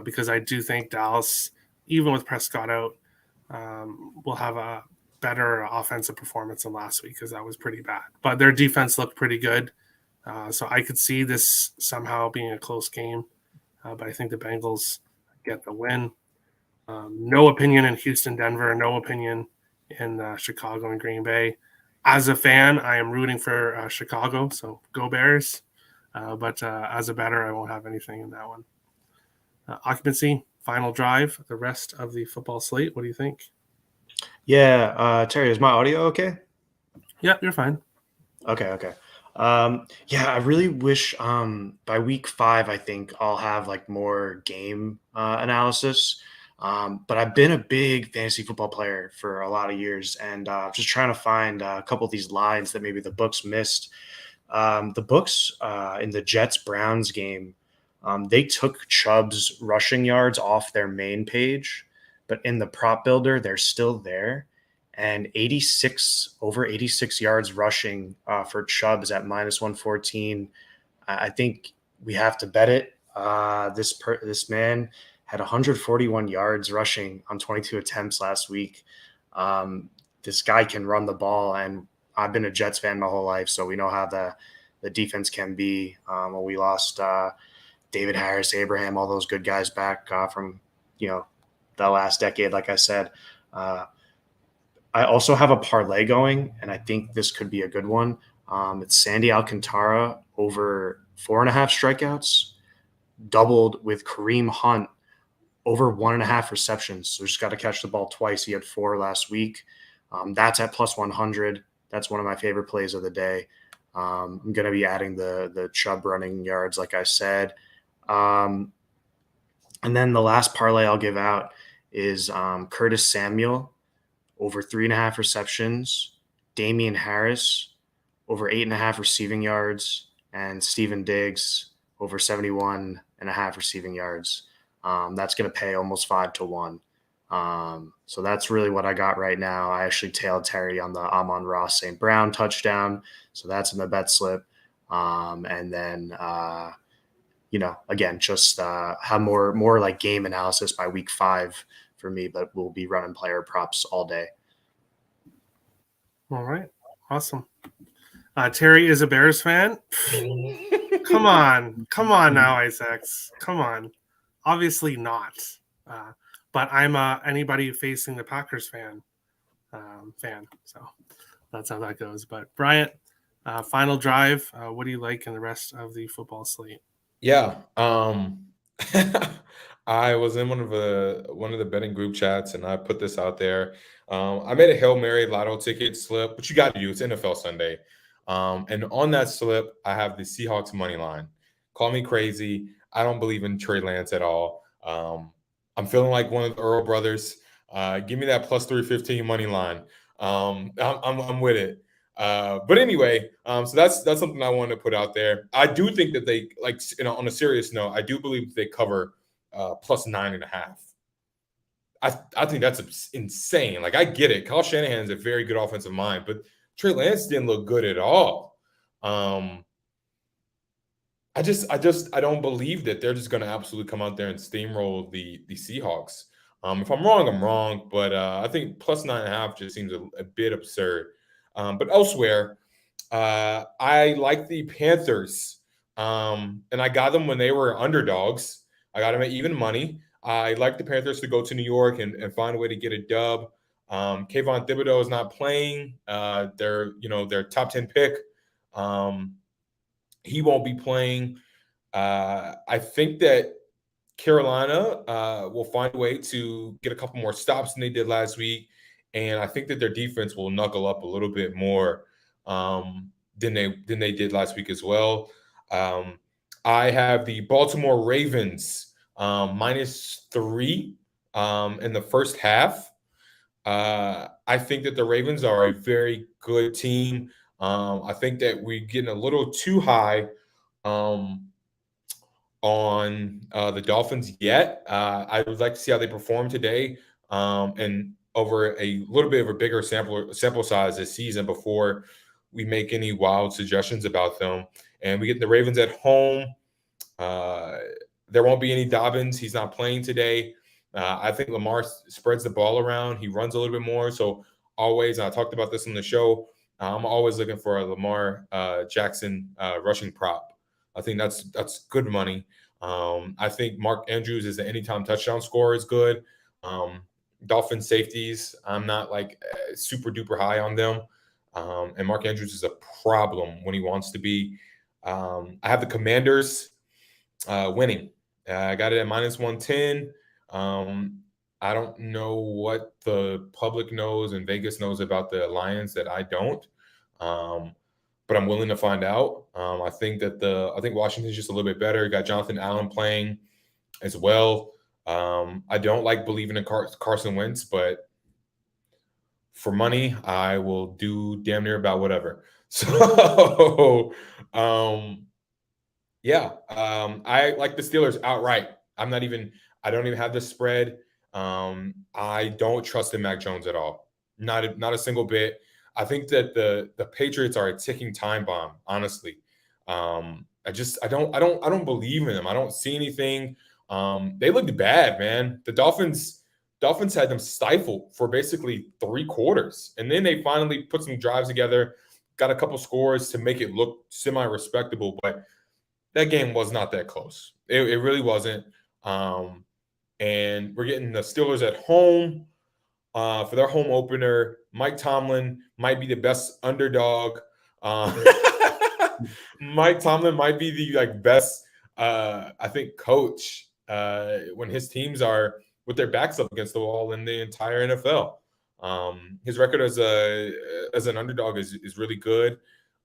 because I do think Dallas, even with Prescott out, will have a better offensive performance than last week because that was pretty bad. But their defense looked pretty good, so I could see this somehow being a close game, but I think the Bengals get the win. No opinion in Houston, Denver, no opinion in Chicago and Green Bay. As a fan, I am rooting for Chicago, so go Bears. But as a bettor, I won't have anything in that one. Occupancy, final drive, the rest of the football slate. What do you think? Yeah, Terry, is my audio okay? Yeah, you're fine. Okay. Yeah, I really wish by week 5, I think I'll have like more game analysis. But I've been a big fantasy football player for a lot of years, and just trying to find a couple of these lines that maybe the books missed. The books in the Jets-Browns game, They took Chubb's rushing yards off their main page, but in the prop builder, they're still there. And over 86 yards rushing for Chubb is at minus 114. I think we have to bet it. This man had 141 yards rushing on 22 attempts last week. This guy can run the ball, and I've been a Jets fan my whole life, so we know how the defense can be. When we lost David Harris, Abraham, all those good guys back from the last decade, like I said. I also have a parlay going, and I think this could be a good one. It's Sandy Alcantara over 4.5 strikeouts, doubled with Kareem Hunt over 1.5 receptions. So just got to catch the ball twice. He had 4 last week. That's at plus 100. That's one of my favorite plays of the day. I'm going to be adding the Chubb running yards, like I said. And then the last parlay I'll give out is Curtis Samuel over 3.5 receptions, Damian Harris over 8.5 receiving yards, and Steven Diggs over 71.5 receiving yards. That's going to pay almost 5-1. So that's really what I got right now. I actually tailed Terry on the Amon-Ra St. Brown touchdown. So that's in the bet slip. And then, again, just have more like game analysis by week 5 for me, but we'll be running player props all day. All right. Awesome. Terry is a Bears fan. Come on now, Isaacs. Come on. Obviously not. But I'm anybody facing the Packers fan. So that's how that goes. But Bryant, final drive. What do you like in the rest of the football slate? Yeah. I was in one of the betting group chats, and I put this out there. I made a Hail Mary lotto ticket slip, which you got to do. It's NFL Sunday. And on that slip, I have the Seahawks money line. Call me crazy. I don't believe in Trey Lance at all. I'm feeling like one of the Earl brothers. Give me that plus 315 money line. I'm with it. But anyway, so that's something I wanted to put out there. I do think that they, like, on a serious note, I do believe they cover plus 9.5. I think that's insane. Like, I get it. Kyle Shanahan's a very good offensive mind, but Trey Lance didn't look good at all. I don't believe that they're just going to absolutely come out there and steamroll the Seahawks. If I'm wrong, I'm wrong, but I think plus 9.5 just seems a bit absurd. But elsewhere, I like the Panthers, and I got them when they were underdogs. I got them at even money. I like the Panthers to go to New York and find a way to get a dub. Kayvon Thibodeau is not playing. Their top 10 pick. He won't be playing. I think that Carolina will find a way to get a couple more stops than they did last week. And I think that their defense will knuckle up a little bit more than they did last week as well. I have the Baltimore Ravens -3 in the first half. I think that the Ravens are a very good team. I think that we're getting a little too high on the Dolphins yet. I would like to see how they perform today and over a little bit of a bigger sample size this season before we make any wild suggestions about them. And we get the Ravens at home. There won't be any Dobbins. He's not playing today. I think Lamar spreads the ball around. He runs a little bit more. So always, and I talked about this on the show, I'm always looking for a Lamar Jackson rushing prop. I think that's good money. I think Mark Andrews is an anytime touchdown scorer is good. Dolphin safeties, I'm not like super duper high on them. And Mark Andrews is a problem when he wants to be. I have the Commanders winning. I got it at -110. I don't know what the public knows and Vegas knows about the Lions that I don't. But I'm willing to find out. I think Washington's just a little bit better. Got Jonathan Allen playing as well. I don't like believing in Carson Wentz, but for money, I will do damn near about whatever. So, Yeah, I like the Steelers outright. I don't even have the spread. I don't trust in Mac Jones at all. Not a single bit. I think that the Patriots are a ticking time bomb. Honestly, I don't believe in them. I don't see anything. They looked bad, man. The Dolphins had them stifled for basically 3 quarters, and then they finally put some drives together, got a couple scores to make it look semi-respectable, but that game was not that close. It really wasn't. And we're getting the Steelers at home for their home opener. Mike Tomlin might be the best underdog. Uh, Mike Tomlin might be the best, I think, coach when his teams are with their backs up against the wall in the entire NFL. His record as an underdog is really good.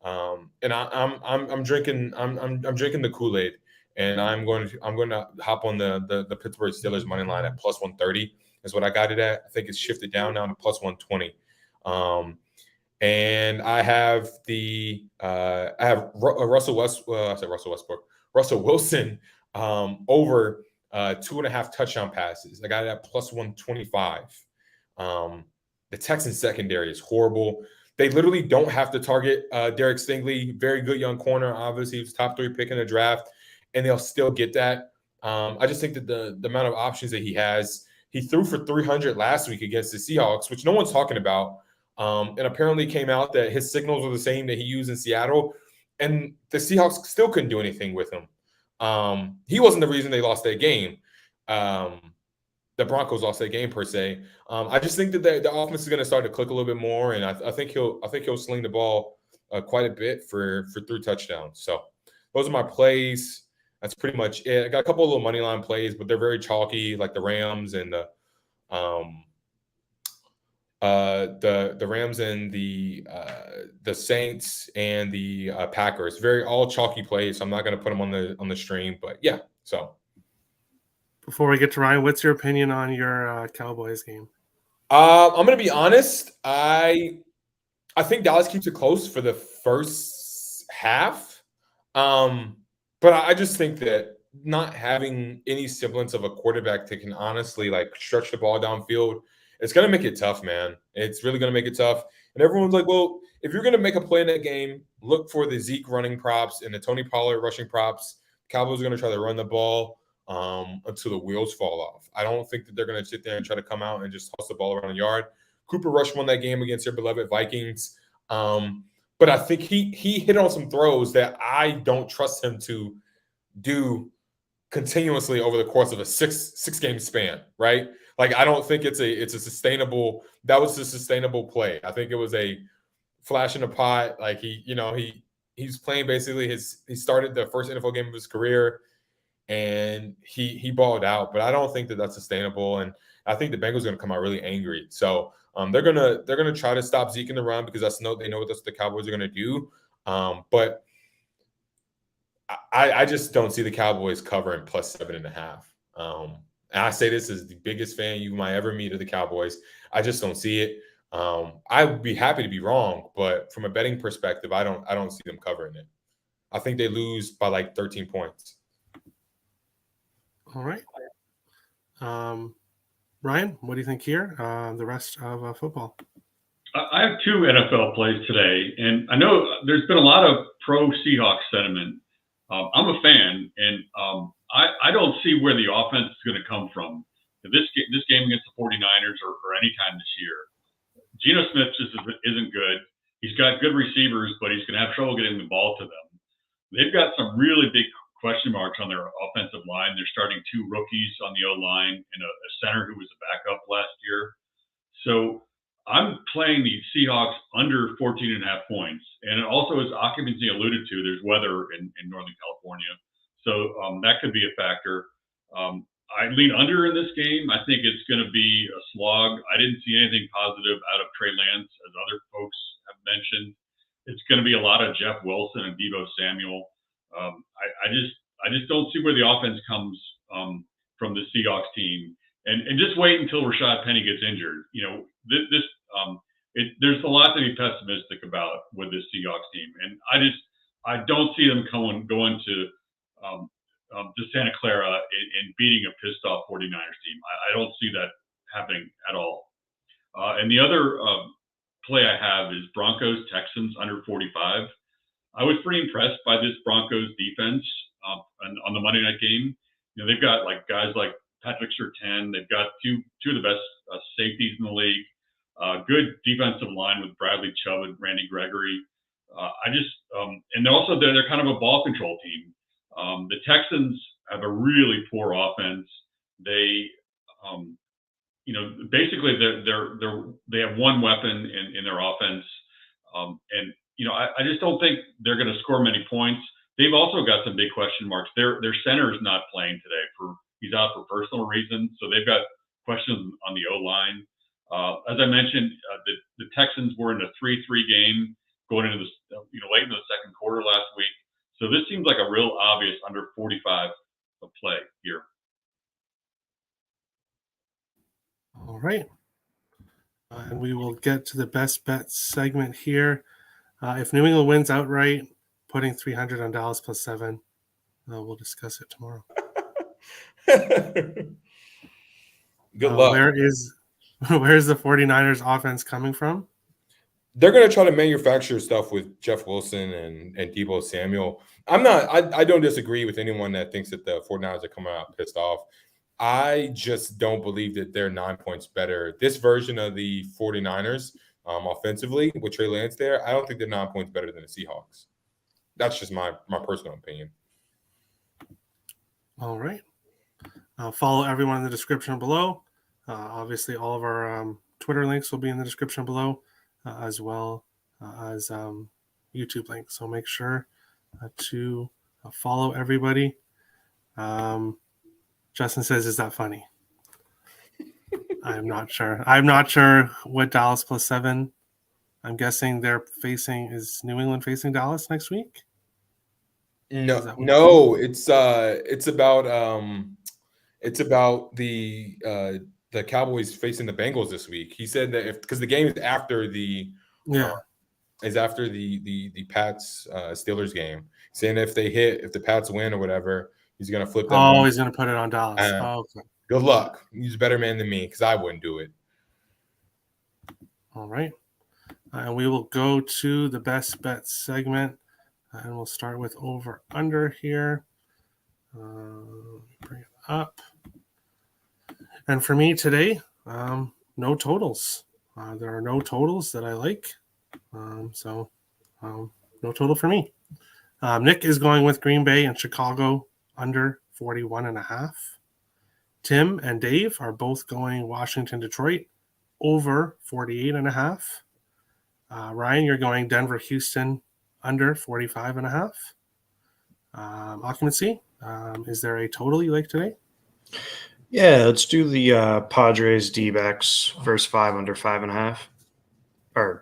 And I'm drinking the Kool-Aid, and I'm going to hop on the Pittsburgh Steelers money line at plus 130 is what I got it at. I think it's shifted down now to plus 120. And I have Russell Wilson over 2.5 touchdown passes. I got it at plus 125. The Texans secondary is horrible. They literally don't have to target Derek Stingley, very good young corner. Obviously, he was top 3 pick in the draft, and they'll still get that. I just think that the amount of options that he has. He threw for 300 last week against the Seahawks, which no one's talking about. And apparently came out that his signals were the same that he used in Seattle, and the Seahawks still couldn't do anything with him. He wasn't the reason they lost that game. The Broncos lost that game per se. I just think that the offense is going to start to click a little bit more, and I think he'll sling the ball quite a bit for 3 touchdowns. So those are my plays. That's pretty much it. I got a couple of little money line plays, but they're very chalky, like the Rams and the Rams and the Saints and the Packers. Very all chalky plays. So I'm not going to put them on the stream, but yeah. So Before we get to Ryan, what's your opinion on your Cowboys game? I'm going to be honest. I think Dallas keeps it close for the first half. But I just think that not having any semblance of a quarterback that can honestly stretch the ball downfield, it's going to make it tough, man. It's really going to make it tough. And everyone's like, well, if you're going to make a play in that game, look for the Zeke running props and the Tony Pollard rushing props. Cowboys are going to try to run the ball until the wheels fall off. I don't think that they're going to sit there and try to come out and just toss the ball around the yard. Cooper Rush won that game against your beloved Vikings. But I think he hit on some throws that I don't trust him to do continuously over the course of a six game span, right? I don't think it's a sustainable. That was a sustainable play. I think it was a flash in the pot. He's playing basically he started the first NFL game of his career, and he balled out. But I don't think that that's sustainable, and I think the Bengals are going to come out really angry. So they're gonna try to stop Zeke in the run because they know what the Cowboys are going to do. But I just don't see the Cowboys covering plus 7.5. And I say this as the biggest fan you might ever meet of the Cowboys. I just don't see it. I would be happy to be wrong, but from a betting perspective, I don't see them covering it. I think they lose by 13 points. All right. Ryan, what do you think here? The rest of football. I have 2 NFL plays today, and I know there's been a lot of pro Seahawks sentiment. I'm a fan, and I don't see where the offense is going to come from. This game against the 49ers or any time this year. Geno Smith just isn't good. He's got good receivers, but he's going to have trouble getting the ball to them. They've got some really big question marks on their offensive line. They're starting 2 rookies on the O-line and a center who was a backup last year. So I'm playing the Seahawks under 14.5 points. And also, as occupancy alluded to, there's weather in Northern California. So that could be a factor. I lean under in this game. I think it's going to be a slog. I didn't see anything positive out of Trey Lance, as other folks have mentioned. It's going to be a lot of Jeff Wilson and Deebo Samuel. I just don't see where the offense comes from the Seahawks team. And just wait until Rashad Penny gets injured. There's a lot to be pessimistic about with this Seahawks team, and I don't see them going to to Santa Clara in beating a pissed off 49ers team. I don't see that happening at all. And the other play I have is Broncos Texans under 45. I was pretty impressed by this Broncos defense on the Monday night game. You know, they've got like guys like Patrick Surtain. They've got two of the best safeties in the league. Good defensive line with Bradley Chubb and Randy Gregory. And also they're kind of a ball control team. The Texans have a really poor offense. They, basically they have one weapon in their offense, and I just don't think they're going to score many points. They've also got some big question marks. Their center is not playing today. He's out for personal reasons, so they've got questions on the O-line. As I mentioned, the Texans were in a 3-3 game going into late in the second quarter last week. So this seems like a real obvious under 45 of play here. All right. And we will get to the best bet segment here. If New England wins outright, putting 300 on Dallas plus 7. We'll discuss it tomorrow. Good luck. Where's the 49ers offense coming from? They're going to try to manufacture stuff with Jeff Wilson and Deebo Samuel. I don't disagree with anyone that thinks that the 49ers are coming out pissed off. I just don't believe that they're 9 points better. This version of the 49ers offensively with Trey Lance there, I don't think they're 9 points better than the Seahawks. That's just my personal opinion. All right. Follow everyone in the description below. Obviously, all of our Twitter links will be in the description below, as well as YouTube links. So make sure to follow everybody. Justin says, "Is that funny?" I'm not sure. I'm not sure what Dallas plus 7. I'm guessing is New England facing Dallas next week? No, it's about the Cowboys facing the Bengals this week. He said that because the game is after the Pats Steelers game, saying if the Pats win or whatever, he's gonna flip them. Oh, he's gonna put it on Dallas. Okay. Good luck. He's a better man than me because I wouldn't do it. All right. And we will go to the best bet segment. And we'll start with over under here. Bring it up. And for me today, no totals. There are no totals that I like. So no total for me. Nick is going with Green Bay and Chicago under 41.5. Tim and Dave are both going Washington, Detroit over 48.5. Ryan, you're going Denver, Houston under 45.5. Occupancy, is there a total you like today? Yeah, let's do the Padres D-backs first 5 under 5.5.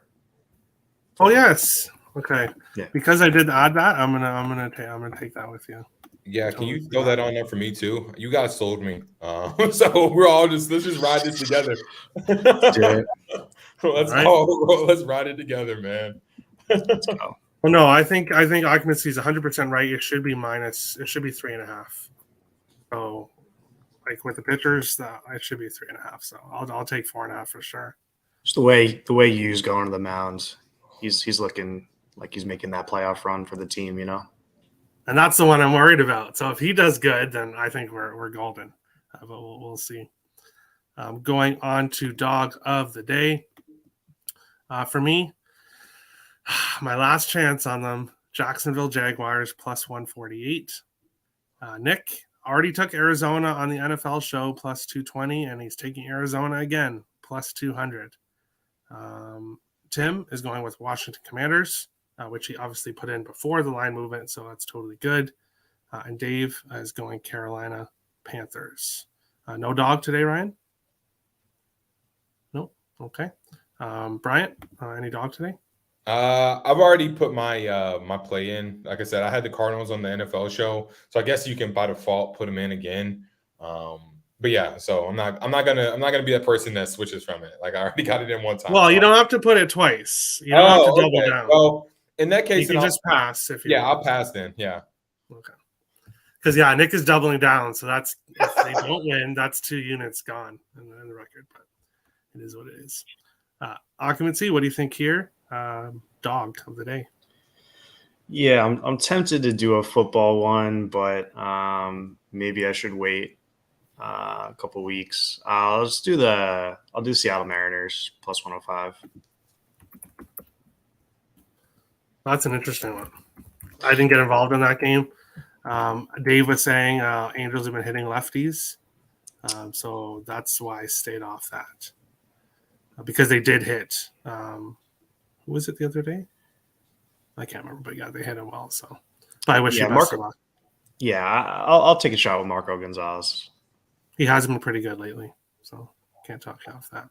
Oh yes, okay. Yeah. Because I did add that, I'm gonna take that with you. Yeah, can you throw that on there for me too? You guys sold me, so let's just ride this together. Let's ride it together, man. Let's go. Well, no, I think occupancy is 100% right. It should be minus. It should be 3.5. So, like with the pitchers, it should be 3.5. So I'll take 4.5 for sure. Just the way Yu's going to the mound, he's looking like he's making that playoff run for the team, And that's the one I'm worried about. So if he does good, then I think we're golden. But we'll see. Going on to dog of the day. For me, my last chance on them, Jacksonville Jaguars plus 148. Nick already took Arizona on the NFL show plus 220, and he's taking Arizona again plus 200. Tim is going with Washington Commanders, which he obviously put in before the line movement, so that's totally good. And Dave is going Carolina Panthers. No dog today, Ryan? No? Okay. Bryant, any dog today? I've already put my my play in. Like I said, I had the Cardinals on the NFL show, so I guess you can by default put them in again. But yeah, so I'm not gonna be that person that switches from it. Like I already got it in one time. Well, you don't have to put it twice. You don't have to double down. Well, in that case, you can just pass if you want. I'll pass then. Yeah. Okay. Because Nick is doubling down. So that's if they don't win, that's 2 units gone in the record. But it is what it is. Occupancy, what do you think here? Dog of the day. Yeah, I'm tempted to do a football one, but maybe I should wait a couple weeks. I'll do Seattle Mariners plus 105. That's an interesting one. I didn't get involved in that game. Dave was saying Angels have been hitting lefties. So that's why I stayed off that. Because they did hit. Who was it the other day? I can't remember, but they hit him well. So I wish you best of luck. Yeah, I'll take a shot with Marco Gonzalez. He has been pretty good lately, so can't talk you off that.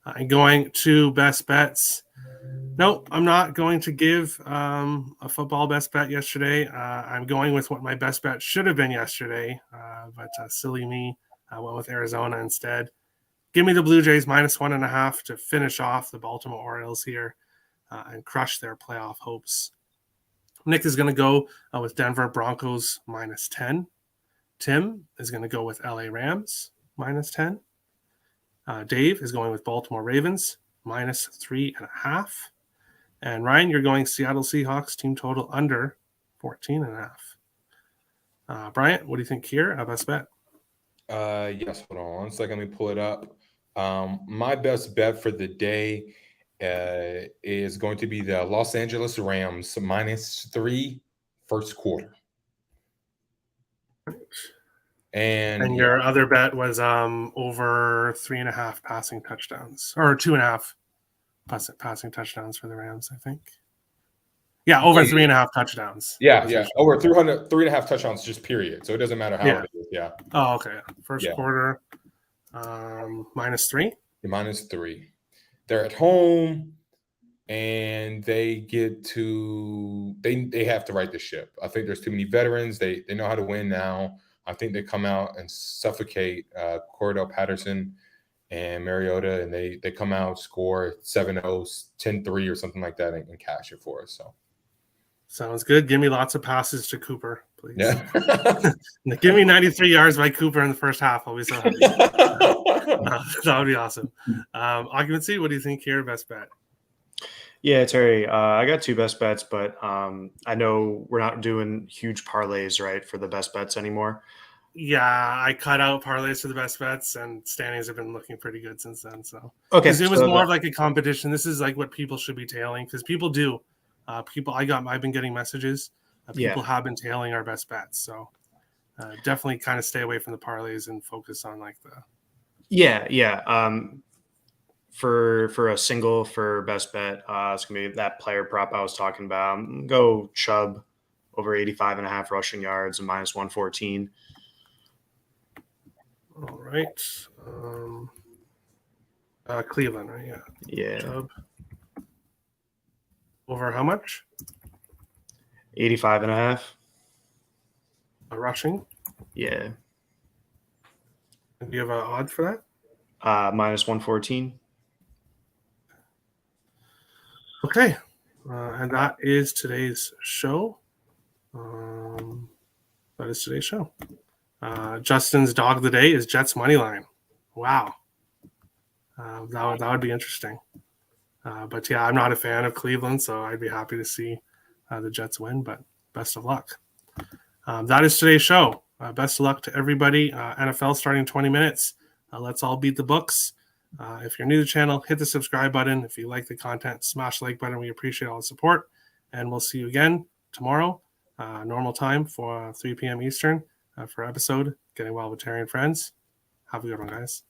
And going to best bets. Nope, I'm not going to give a football best bet yesterday. I'm going with what my best bet should have been yesterday, but silly me. I went with Arizona instead. Give me the Blue Jays minus 1.5 to finish off the Baltimore Orioles here and crush their playoff hopes. Nick is going to go with Denver Broncos minus 10. Tim is going to go with LA Rams minus 10. Dave is going with Baltimore Ravens minus 3.5. And Ryan, you're going Seattle Seahawks team total under 14.5. Bryant, what do you think here? Best bet? Yes, hold on 1 second. Let me pull it up. My best bet for the day is going to be the Los Angeles Rams -3 first quarter. And your other bet was over 3.5 passing touchdowns, or 2.5 passing touchdowns for the Rams, I think. Yeah, over 3.5 toucouchdowns. Yeah. Over 3.5 touchdowns, just period. So it doesn't matter how it is. Yeah. Oh, okay. First quarter, -3. -3. They're at home, and they get to they have to right the ship. I think there's too many veterans. They know how to win now. I think they come out and suffocate Cordell Patterson and Mariota, and they come out, score 7-0, 10-3 or something like that, and cash it for us. So sounds good. Give me lots of passes to Cooper, please. Yeah. Give me 93 yards by Cooper in the first half. I'll be so happy. That would be awesome. Occupancy, what do you think here? Best bet? Yeah, Terry, I got 2 best bets, but I know we're not doing huge parlays, right, for the best bets anymore. Yeah, I cut out parlays for the best bets, and standings have been looking pretty good since then. So okay, it was more of like a competition. This is like what people should be tailing, because people do. I've been getting messages. People have been tailing our best bets, so definitely kind of stay away from the parlays and focus on like the. For a single for best bet, it's gonna be that player prop I was talking about. Go Chubb over 85.5 rushing yards and -114. All right. Cleveland, right? Yeah. Chubb. Over how much? 85.5. Rushing. Yeah. Do you have an odd for that? -114. Okay. And that is today's show. Justin's dog of the day is Jets money line. Wow. That would be interesting. But yeah, I'm not a fan of Cleveland, so I'd be happy to see the Jets win, but best of luck. That is today's show. Best of luck to everybody. NFL starting in 20 minutes. Let's all beat the books. If you're new to the channel, hit the subscribe button. If you like the content, smash the like button. We appreciate all the support. And we'll see you again tomorrow, normal time for 3 p.m. Eastern for episode Getting Well with Terry and Friends. Have a good one, guys.